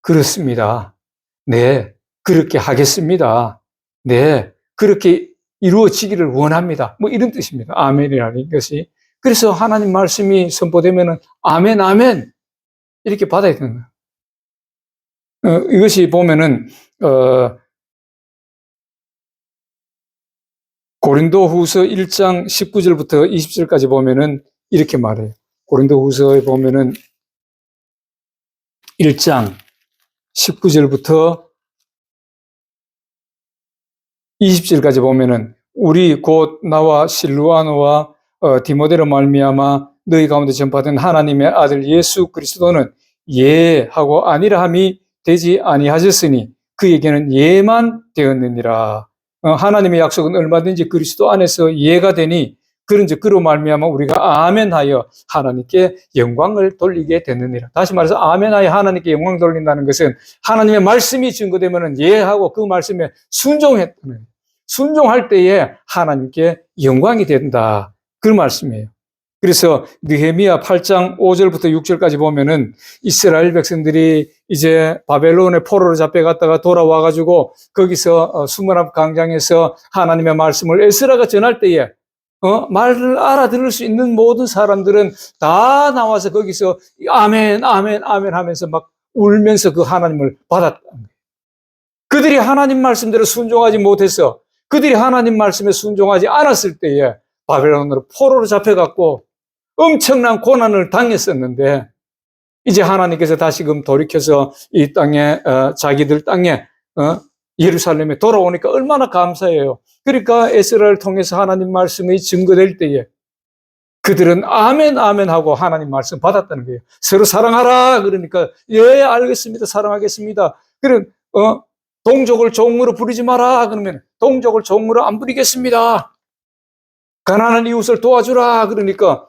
[SPEAKER 1] 그렇습니다. 네, 그렇게 하겠습니다. 네, 그렇게 이루어지기를 원합니다. 뭐 이런 뜻입니다. 아멘이라는 것이. 그래서 하나님 말씀이 선포되면은 아멘, 아멘 이렇게 받아야 되는 거예요. 이것이 보면은 고린도후서 1장 19절부터 20절까지 보면은 이렇게 말해요. 고린도후서에 보면은 1장 19절부터 20절까지 보면은 우리 곧 나와 실루아노와 디모데로 말미암아 너희 가운데 전파된 하나님의 아들 예수 그리스도는 예 하고 아니라 함이 되지 아니하셨으니 그에게는 예만 되었느니라. 하나님의 약속은 얼마든지 그리스도 안에서 예가 되니 그런즉 그로 말미암아 우리가 아멘하여 하나님께 영광을 돌리게 되느니라. 다시 말해서 아멘하여 하나님께 영광 돌린다는 것은 하나님의 말씀이 증거되면 예하고 그 말씀에 순종했다는 순종할 때에 하나님께 영광이 된다. 그 말씀이에요. 그래서 느헤미야 8장 5절부터 6절까지 보면은 이스라엘 백성들이 이제 바벨론의 포로로 잡혀갔다가 돌아와가지고 거기서 수문앞 광장에서 하나님의 말씀을 에스라가 전할 때에 말을 알아들을 수 있는 모든 사람들은 다 나와서 거기서 아멘, 아멘, 아멘 하면서 막 울면서 그 하나님을 받았다. 그들이 하나님 말씀대로 순종하지 못해서 그들이 하나님 말씀에 순종하지 않았을 때에 바벨론으로 포로로 잡혀갔고 엄청난 고난을 당했었는데 이제 하나님께서 다시금 돌이켜서 이 땅에 자기들 땅에 예루살렘에 돌아오니까 얼마나 감사해요. 그러니까 에스라를 통해서 하나님 말씀이 증거될 때에 그들은 아멘 아멘 하고 하나님 말씀 받았다는 거예요. 서로 사랑하라 그러니까 예 알겠습니다 사랑하겠습니다. 그럼 동족을 종으로 부리지 마라 그러면 동족을 종으로 안 부리겠습니다. 가난한 이웃을 도와주라 그러니까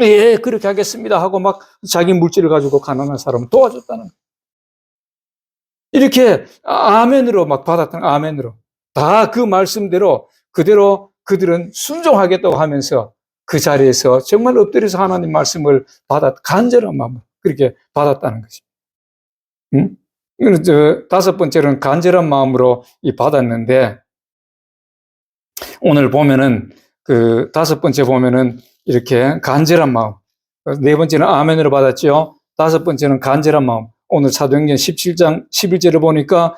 [SPEAKER 1] 예 그렇게 하겠습니다 하고 막 자기 물질을 가지고 가난한 사람을 도와줬다는 거예요. 이렇게 아멘으로 막 받았던 아멘으로 다 그 말씀대로 그대로 그들은 순종하겠다고 하면서 그 자리에서 정말 엎드려서 하나님 말씀을 간절한 마음으로 그렇게 받았다는 것입니다. 응? 다섯 번째로는 간절한 마음으로 받았는데 오늘 보면은 그 다섯 번째 보면은 이렇게 간절한 마음. 네 번째는 아멘으로 받았죠. 다섯 번째는 간절한 마음. 오늘 사도행전 17장 11절을 보니까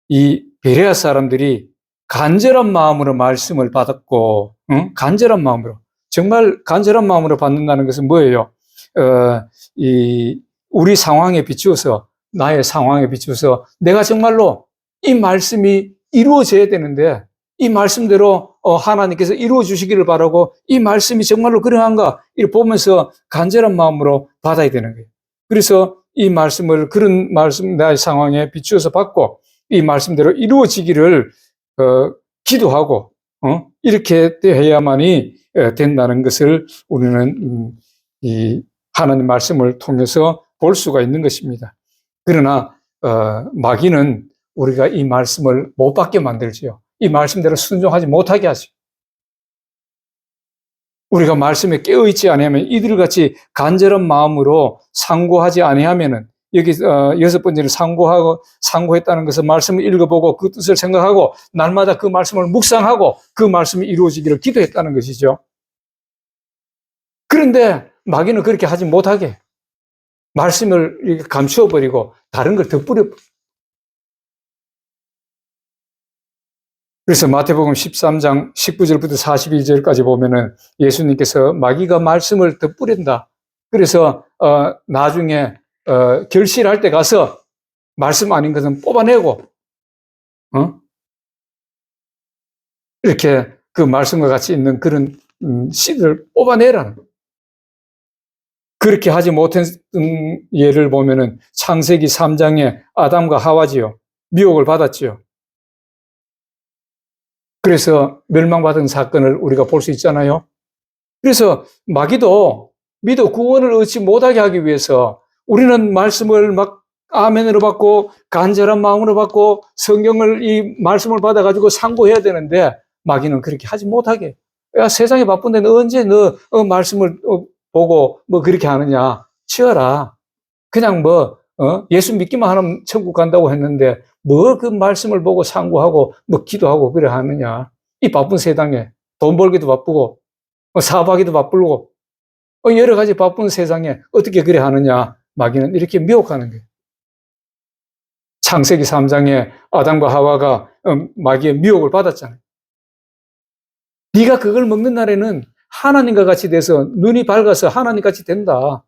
[SPEAKER 1] 이 베레아 사람들이 간절한 마음으로 말씀을 받았고 간절한 마음으로 정말 간절한 마음으로 받는다는 것은 뭐예요? 우리 상황에 비추어서 나의 상황에 비추어서 내가 정말로 이 말씀이 이루어져야 되는데 이 말씀대로 하나님께서 이루어 주시기를 바라고 이 말씀이 정말로 그러한가 이렇게 보면서 간절한 마음으로 받아야 되는 거예요. 그래서 이 말씀을 그런 말씀 나의 상황에 비추어서 받고 이 말씀대로 이루어지기를 기도하고 이렇게 해야만이 된다는 것을 우리는 이 하나님 말씀을 통해서 볼 수가 있는 것입니다. 그러나 마귀는 우리가 이 말씀을 못 받게 만들지요. 이 말씀대로 순종하지 못하게 하죠. 우리가 말씀에 깨어있지 아니하면 이들같이 간절한 마음으로 상고하지 아니하면은 여기 여섯 번째는 상고했다는 것은 말씀을 읽어보고 그 뜻을 생각하고 날마다 그 말씀을 묵상하고 그 말씀이 이루어지기를 기도했다는 것이죠. 그런데 마귀는 그렇게 하지 못하게 말씀을 이렇게 감추어버리고 다른 걸 덧뿌려. 그래서 마태복음 13장 19절부터 41절까지 보면은 예수님께서 마귀가 말씀을 덧뿌린다. 그래서 나중에 결실할 때 가서 말씀 아닌 것은 뽑아내고 이렇게 그 말씀과 같이 있는 그런 씨를 뽑아내라는 거예요. 그렇게 하지 못한 예를 보면은 창세기 3장에 아담과 하와지요. 미혹을 받았지요. 그래서 멸망받은 사건을 우리가 볼 수 있잖아요. 그래서 마귀도 믿어 구원을 얻지 못하게 하기 위해서 우리는 말씀을 막 아멘으로 받고 간절한 마음으로 받고 성경을 이 말씀을 받아가지고 상고해야 되는데 마귀는 그렇게 하지 못하게. 야, 세상에 바쁜데 너 언제 너 말씀을 보고 뭐 그렇게 하느냐. 치워라. 그냥 예수 믿기만 하면 천국 간다고 했는데 뭐 그 말씀을 보고 상고하고 뭐 기도하고 그래 하느냐. 이 바쁜 세상에 돈 벌기도 바쁘고 사업하기도 바쁘고 여러 가지 바쁜 세상에 어떻게 그래 하느냐. 마귀는 이렇게 미혹하는 거예요. 창세기 3장에 아담과 하와가 마귀의 미혹을 받았잖아요. 네가 그걸 먹는 날에는 하나님과 같이 돼서 눈이 밝아서 하나님 같이 된다.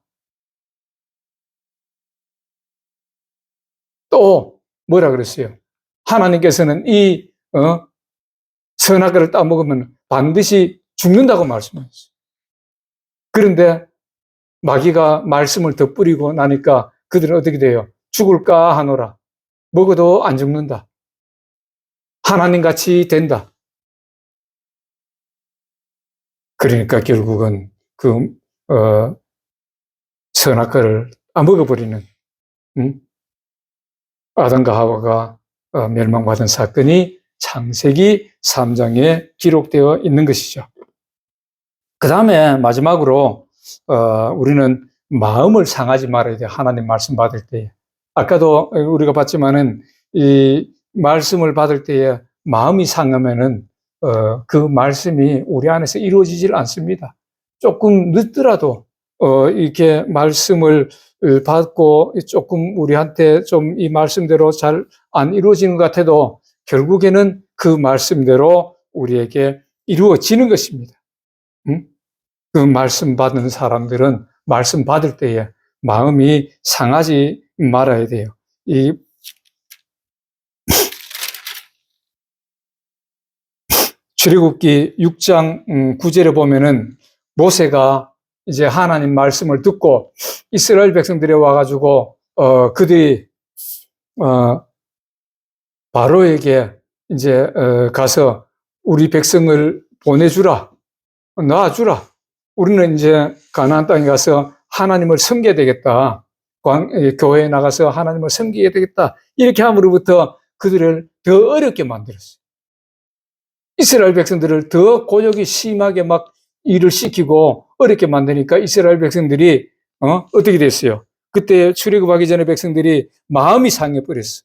[SPEAKER 1] 또 뭐라 그랬어요? 하나님께서는 이 선악과를 따먹으면 반드시 죽는다고 말씀하셨어요. 그런데 마귀가 말씀을 덧뿌리고 나니까 그들은 어떻게 돼요? 죽을까 하노라. 먹어도 안 죽는다. 하나님같이 된다. 그러니까 결국은 그 선악과를 따먹어버리는 아담과 하와가 멸망받은 사건이 창세기 3장에 기록되어 있는 것이죠. 그 다음에 마지막으로 우리는 마음을 상하지 말아야 돼요. 하나님 말씀 받을 때에. 아까도 우리가 봤지만은 이 말씀을 받을 때에 마음이 상하면은 그 말씀이 우리 안에서 이루어지질 않습니다. 조금 늦더라도 이렇게 말씀을 받고 조금 우리한테 좀 이 말씀대로 잘 안 이루어지는 것 같아도 결국에는 그 말씀대로 우리에게 이루어지는 것입니다. 그 말씀 받는 사람들은 말씀 받을 때에 마음이 상하지 말아야 돼요. 이 출애굽기 6장 9절에 보면은 모세가 이제 하나님 말씀을 듣고 이스라엘 백성들이 와가지고 그들이 바로에게 이제 가서 우리 백성을 보내주라, 놔주라. 우리는 이제 가나안 땅에 가서 하나님을 섬겨야 되겠다. 교회에 나가서 하나님을 섬기게 되겠다. 이렇게 함으로부터 그들을 더 어렵게 만들었어요. 이스라엘 백성들을 더 고역이 심하게 막 일을 시키고 어렵게 만드니까 이스라엘 백성들이 어떻게 됐어요? 그때 출애굽하기 전에 백성들이 마음이 상해버렸어.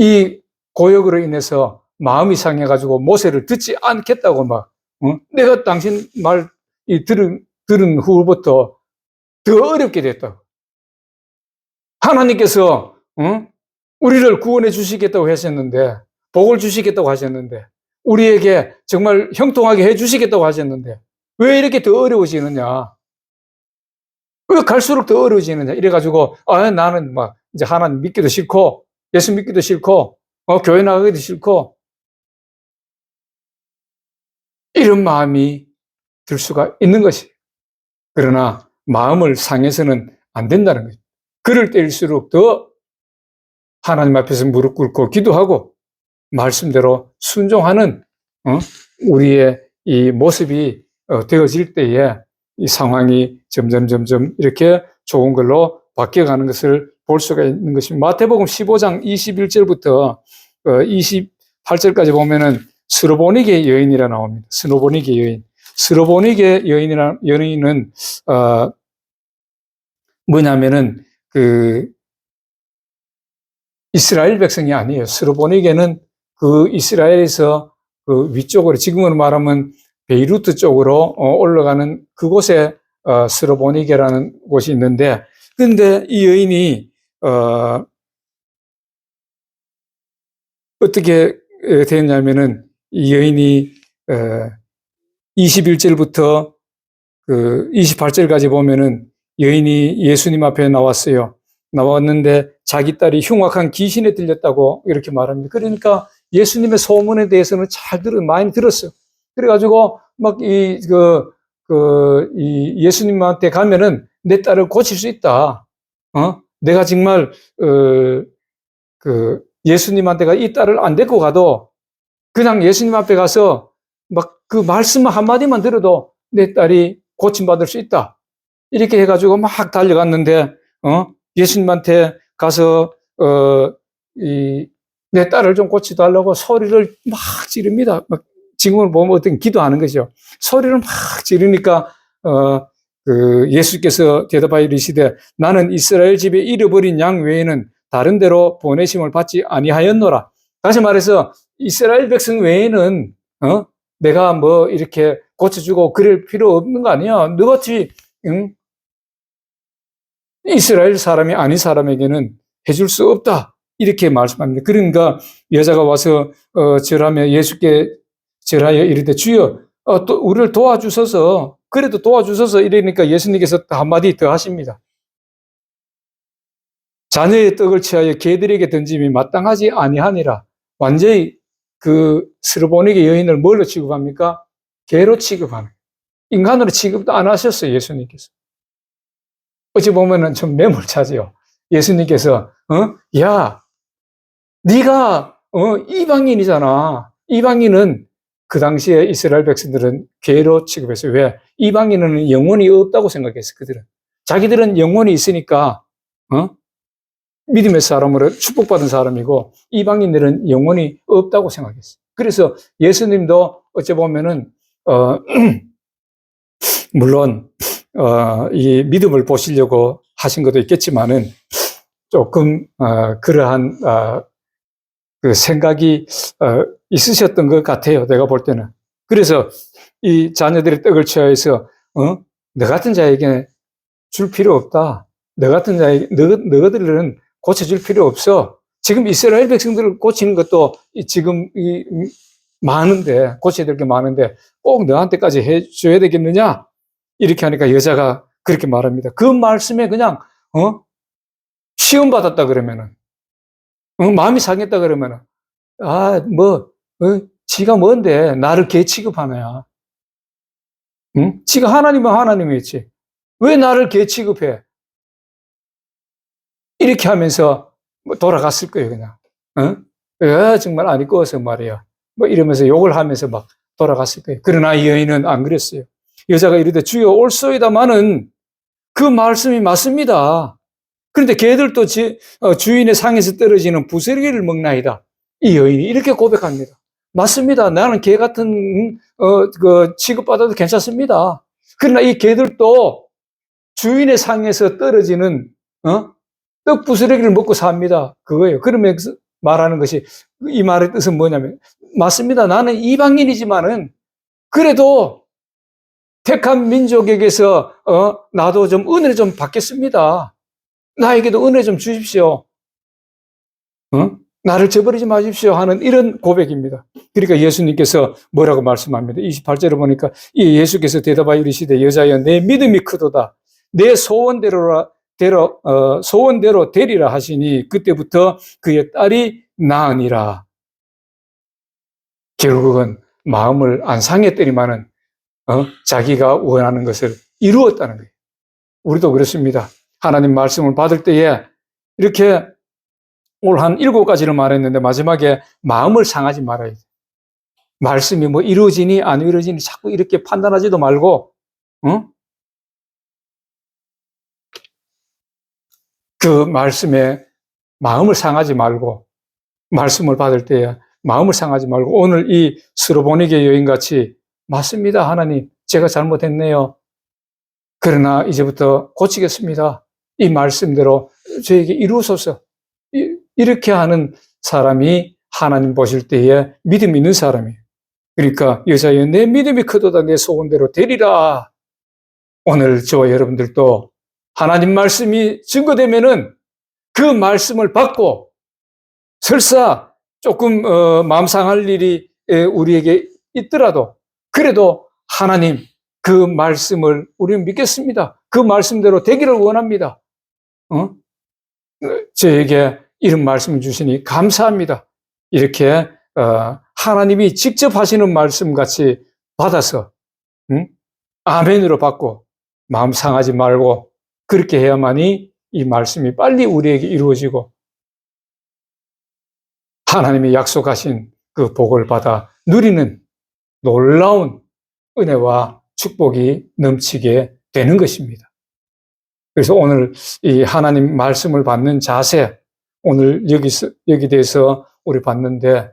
[SPEAKER 1] 이 고역으로 인해서 마음이 상해가지고 모세를 듣지 않겠다고 막 내가 당신 말 들은 후부터 더 어렵게 됐다고. 하나님께서 우리를 구원해 주시겠다고 하셨는데, 복을 주시겠다고 하셨는데, 우리에게 정말 형통하게 해 주시겠다고 하셨는데 왜 이렇게 더 어려워지느냐? 왜 갈수록 더 어려워지느냐? 이래가지고 나는 막 이제 하나님 믿기도 싫고 예수 믿기도 싫고 교회 나가기도 싫고 이런 마음이 들 수가 있는 것이에요. 그러나 마음을 상해서는 안 된다는 거죠. 그럴 때일수록 더 하나님 앞에서 무릎 꿇고 기도하고 말씀대로 순종하는 우리의 이 모습이 되어질 때에 이 상황이 점점 이렇게 좋은 걸로 바뀌어가는 것을 볼 수가 있는 것입니다. 마태복음 15장 21절부터 28절까지 보면은 스로보니게 여인이라 나옵니다. 스로보니게 여인. 스로보니게 여인은 뭐냐면은 그 이스라엘 백성이 아니에요. 스로보니게는 그 이스라엘에서 그 위쪽으로 지금으로 말하면 베이루트 쪽으로 올라가는 그곳에 스로보니게라는 곳이 있는데, 근데 이 여인이 어떻게 되었냐면은 이 여인이 21절부터 그 28절까지 보면은 여인이 예수님 앞에 나왔어요. 나왔는데 자기 딸이 흉악한 귀신에 들렸다고 이렇게 말합니다. 그러니까 예수님의 소문에 대해서는 많이 들었어요. 그래가지고 막 예수님한테 가면은 내 딸을 고칠 수 있다. 내가 정말 예수님한테가 이 딸을 안 데리고 가도 그냥 예수님 앞에 가서 막 그 말씀 한마디만 들어도 내 딸이 고침받을 수 있다. 이렇게 해가지고 막 달려갔는데, 예수님한테 가서, 내 딸을 좀 고치달라고 소리를 막 지릅니다. 막 지금을 보면 어떤 기도하는 거죠. 소리를 막 지르니까, 예수께서 대답하여 이르시되 나는 이스라엘 집에 잃어버린 양 외에는 다른 데로 보내심을 받지 아니하였노라. 다시 말해서 이스라엘 백성 외에는, 내가 뭐 이렇게 고쳐주고 그럴 필요 없는 거 아니야. 너같이, 이스라엘 사람이 아닌 사람에게는 해줄 수 없다. 이렇게 말씀합니다. 그러니까 여자가 와서 절하며 예수께 절하여 이르되 주여 또 우리를 도와주소서. 그래도 도와주소서 이러니까 예수님께서 한마디 더 하십니다. 자녀의 떡을 취하여 개들에게 던짐이 마땅하지 아니하니라. 완전히 그 스로보니게 여인을 뭘로 취급합니까? 개로 취급하는. 인간으로 취급도 안 하셨어요, 예수님께서. 어찌 보면은 좀 매몰차지요. 예수님께서, 야, 네가, 이방인이잖아. 이방인은 그 당시에 이스라엘 백성들은 개로 취급했어요. 왜? 이방인은 영혼이 없다고 생각했어요, 그들은. 자기들은 영혼이 있으니까, 믿음의 사람으로 축복받은 사람이고 이방인들은 영혼이 없다고 생각했어요. 그래서 예수님도 어찌 보면은 물론 이 믿음을 보시려고 하신 것도 있겠지만은 조금 그러한 그 생각이 있으셨던 것 같아요. 내가 볼 때는. 그래서 이 자녀들의 떡을 취하여서 너 같은 자에게 줄 필요 없다. 너 같은 자에게 너희들은 고쳐줄 필요 없어. 지금 이스라엘 백성들을 고치는 것도 지금 많은데 고쳐야 될 게 많은데 꼭 너한테까지 해줘야 되겠느냐? 이렇게 하니까 여자가 그렇게 말합니다. 그 말씀에 그냥 시험 받았다 그러면은 마음이 상했다 그러면은 지가 뭔데 나를 개 취급하냐? 응? 지가 하나님은 하나님이었지. 왜 나를 개 취급해? 이렇게 하면서 돌아갔을 거예요, 그냥. 정말 안 이뻐서 말이야. 이러면서 욕을 하면서 막 돌아갔을 거예요. 그러나 이 여인은 안 그랬어요. 여자가 이르되 주여 올소이다마는 그 말씀이 맞습니다. 그런데 개들도 주인의 상에서 떨어지는 부스러기를 먹나이다. 이 여인이 이렇게 고백합니다. 맞습니다. 나는 개 같은 그 취급받아도 괜찮습니다. 그러나 이 개들도 주인의 상에서 떨어지는 떡 부스러기를 먹고 삽니다. 그거예요. 그러면서 말하는 것이 이 말의 뜻은 뭐냐면 맞습니다. 나는 이방인이지만은 그래도 택한 민족에게서 나도 좀 은혜를 좀 받겠습니다. 나에게도 은혜 좀 주십시오. 나를 저버리지 마십시오 하는 이런 고백입니다. 그러니까 예수님께서 뭐라고 말씀합니다. 28절에 보니까 이 예수께서 대답하여 이르시되 여자여 내 믿음이 크도다. 내 소원대로 되리라 하시니 그때부터 그의 딸이 나으니라. 결국은 마음을 안 상했더니만은 자기가 원하는 것을 이루었다는 거예요. 우리도 그렇습니다. 하나님 말씀을 받을 때에 이렇게 오늘 한 7가지를 말했는데 마지막에 마음을 상하지 말아야 돼요. 말씀이 뭐 이루어지니 안 이루어지니 자꾸 이렇게 판단하지도 말고 그 말씀에 마음을 상하지 말고 말씀을 받을 때에 마음을 상하지 말고 오늘 이 스로보니게 여인같이 맞습니다. 하나님 제가 잘못했네요. 그러나 이제부터 고치겠습니다. 이 말씀대로 저에게 이루소서. 이렇게 하는 사람이 하나님 보실 때에 믿음 있는 사람이에요. 그러니까 여자여 내 믿음이 크도다 내 소원대로 되리라. 오늘 저와 여러분들도 하나님 말씀이 증거되면은 그 말씀을 받고 설사 조금 마음 상할 일이 우리에게 있더라도 그래도 하나님 그 말씀을 우리는 믿겠습니다. 그 말씀대로 되기를 원합니다. 저에게 이런 말씀을 주시니 감사합니다. 이렇게 하나님이 직접 하시는 말씀같이 받아서 아멘으로 받고 마음 상하지 말고 그렇게 해야만이 이 말씀이 빨리 우리에게 이루어지고 하나님이 약속하신 그 복을 받아 누리는 놀라운 은혜와 축복이 넘치게 되는 것입니다. 그래서 오늘 이 하나님 말씀을 받는 자세, 오늘 여기 대해서 우리 봤는데,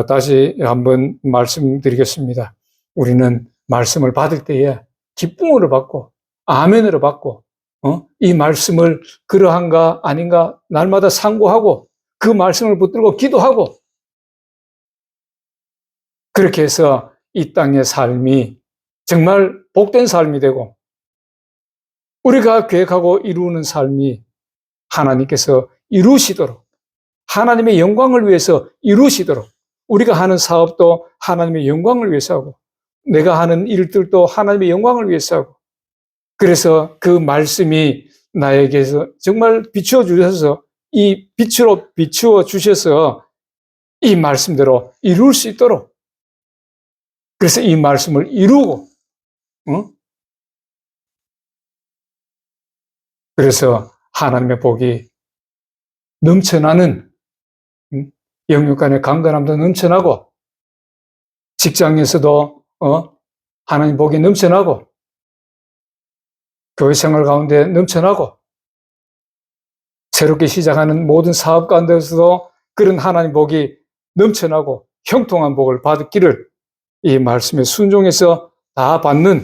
[SPEAKER 1] 다시 한번 말씀드리겠습니다. 우리는 말씀을 받을 때에 기쁨으로 받고, 아멘으로 받고, 이 말씀을 그러한가 아닌가 날마다 상고하고, 그 말씀을 붙들고 기도하고, 그렇게 해서 이 땅의 삶이 정말 복된 삶이 되고, 우리가 계획하고 이루는 삶이 하나님께서 이루시도록 하나님의 영광을 위해서 이루시도록 우리가 하는 사업도 하나님의 영광을 위해서 하고 내가 하는 일들도 하나님의 영광을 위해서 하고 그래서 그 말씀이 나에게서 정말 비추어 주셔서 이 빛으로 비추어 주셔서 이 말씀대로 이룰 수 있도록 그래서 이 말씀을 이루고 그래서 하나님의 복이 넘쳐나는 영육 간의 강건함도 넘쳐나고 직장에서도 하나님 복이 넘쳐나고 교회 생활 가운데 넘쳐나고 새롭게 시작하는 모든 사업 가운데서도 그런 하나님 복이 넘쳐나고 형통한 복을 받기를 이 말씀에 순종해서 다 받는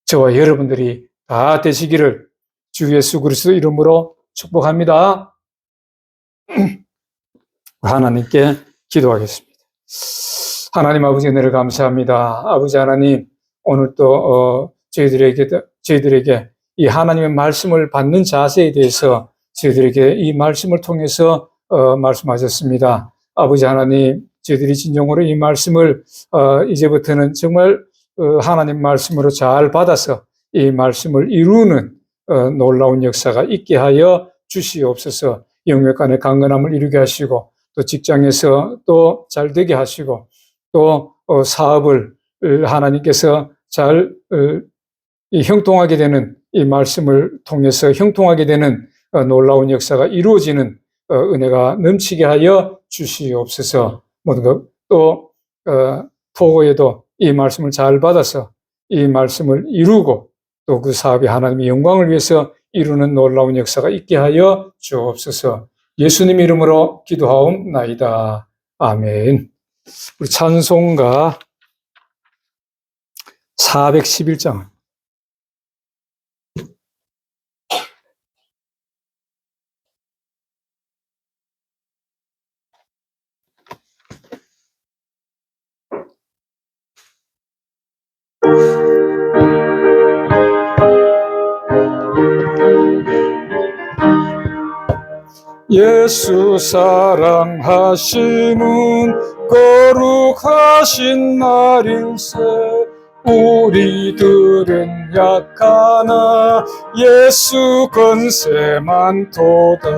[SPEAKER 1] 저와 여러분들이 다 되시기를 주 예수 그리스도 이름으로 축복합니다. 하나님께 기도하겠습니다. 하나님 아버지 은혜를 감사합니다. 아버지 하나님, 오늘 또 저희들에게 이 하나님의 말씀을 받는 자세에 대해서 저희들에게 이 말씀을 통해서 말씀하셨습니다. 아버지 하나님, 저희들이 진정으로 이 말씀을 이제부터는 정말 하나님 말씀으로 잘 받아서 이 말씀을 이루는 놀라운 역사가 있게 하여 주시옵소서. 영역 간의 강건함을 이루게 하시고 또 직장에서 또 잘 되게 하시고 또 사업을 하나님께서 잘 형통하게 되는 이 말씀을 통해서 형통하게 되는 놀라운 역사가 이루어지는 은혜가 넘치게 하여 주시옵소서. 모든 것또 토고에도 이 말씀을 잘 받아서 이 말씀을 이루고 또 그 사업이 하나님의 영광을 위해서 이루는 놀라운 역사가 있게 하여 주옵소서. 예수님 이름으로 기도하옵나이다. 아멘. 우리 찬송가 411장. 예수 사랑하시는 거룩하신 날일세. 우리들은 약하나 예수 권세 많도다.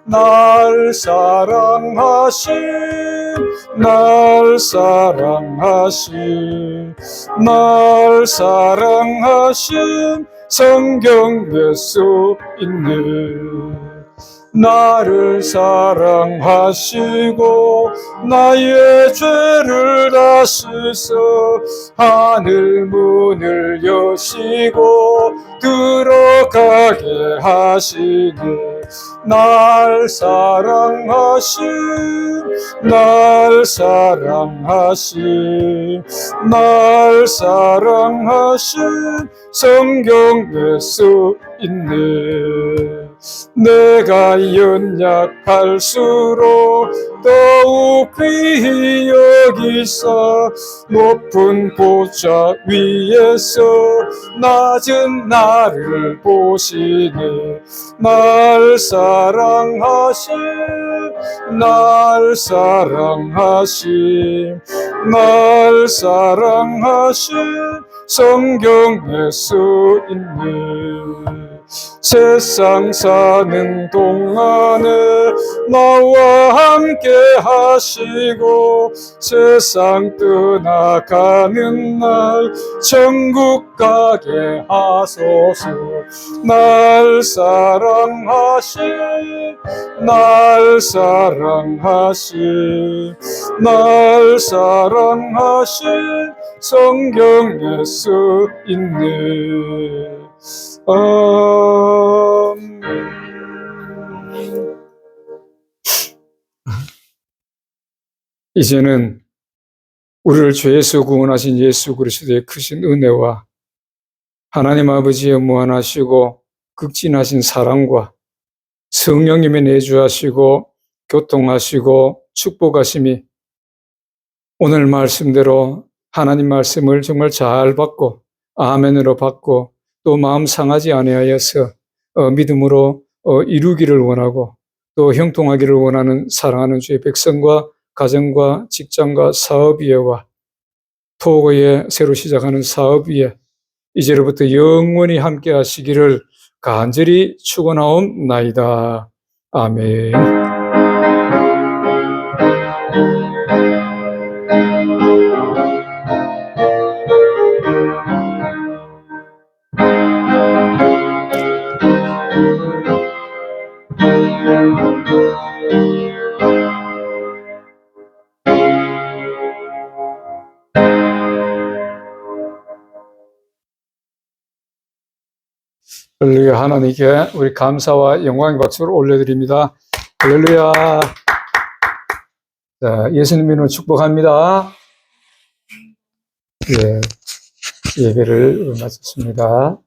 [SPEAKER 1] 날 사랑하신 날 사랑하신 날 사랑하신 성경 예수 있네. 나를 사랑하시고 나의 죄를 다 씻어 하늘 문을 여시고 들어가게 하시네. 날 사랑하신 날 사랑하신 날 사랑하신 성경 예수 있네. 내가 연약할수록 더욱 귀히 여기사 높은 보좌 위에서 낮은 나를 보시네. 날 사랑하신 날 사랑하신 날 사랑하신 성경 예수 있네. 세상 사는 동안에 나와 함께 하시고 세상 떠나가는 날 천국 가게 하소서. 날 사랑하신 날 사랑하신 날 사랑하신 성경 예수 있네. 아멘. 이제는 우리를 죄에서 구원하신 예수 그리스도의 크신 은혜와 하나님 아버지의 무한하시고 극진하신 사랑과 성령님의 내주하시고 교통하시고 축복하심이 오늘 말씀대로 하나님 말씀을 정말 잘 받고 아멘으로 받고 또 마음 상하지 아니하여서 믿음으로 이루기를 원하고 또 형통하기를 원하는 사랑하는 주의 백성과 가정과 직장과 사업 위에와 토고에 새로 시작하는 사업 위에 이제로부터 영원히 함께 하시기를 간절히 축원하옵나이다. 아멘. 할렐루야. 하나님께 우리 감사와 영광의 박수를 올려드립니다. 할렐루야. 자, 예수님으로 축복합니다. 예, 예배를 마쳤습니다.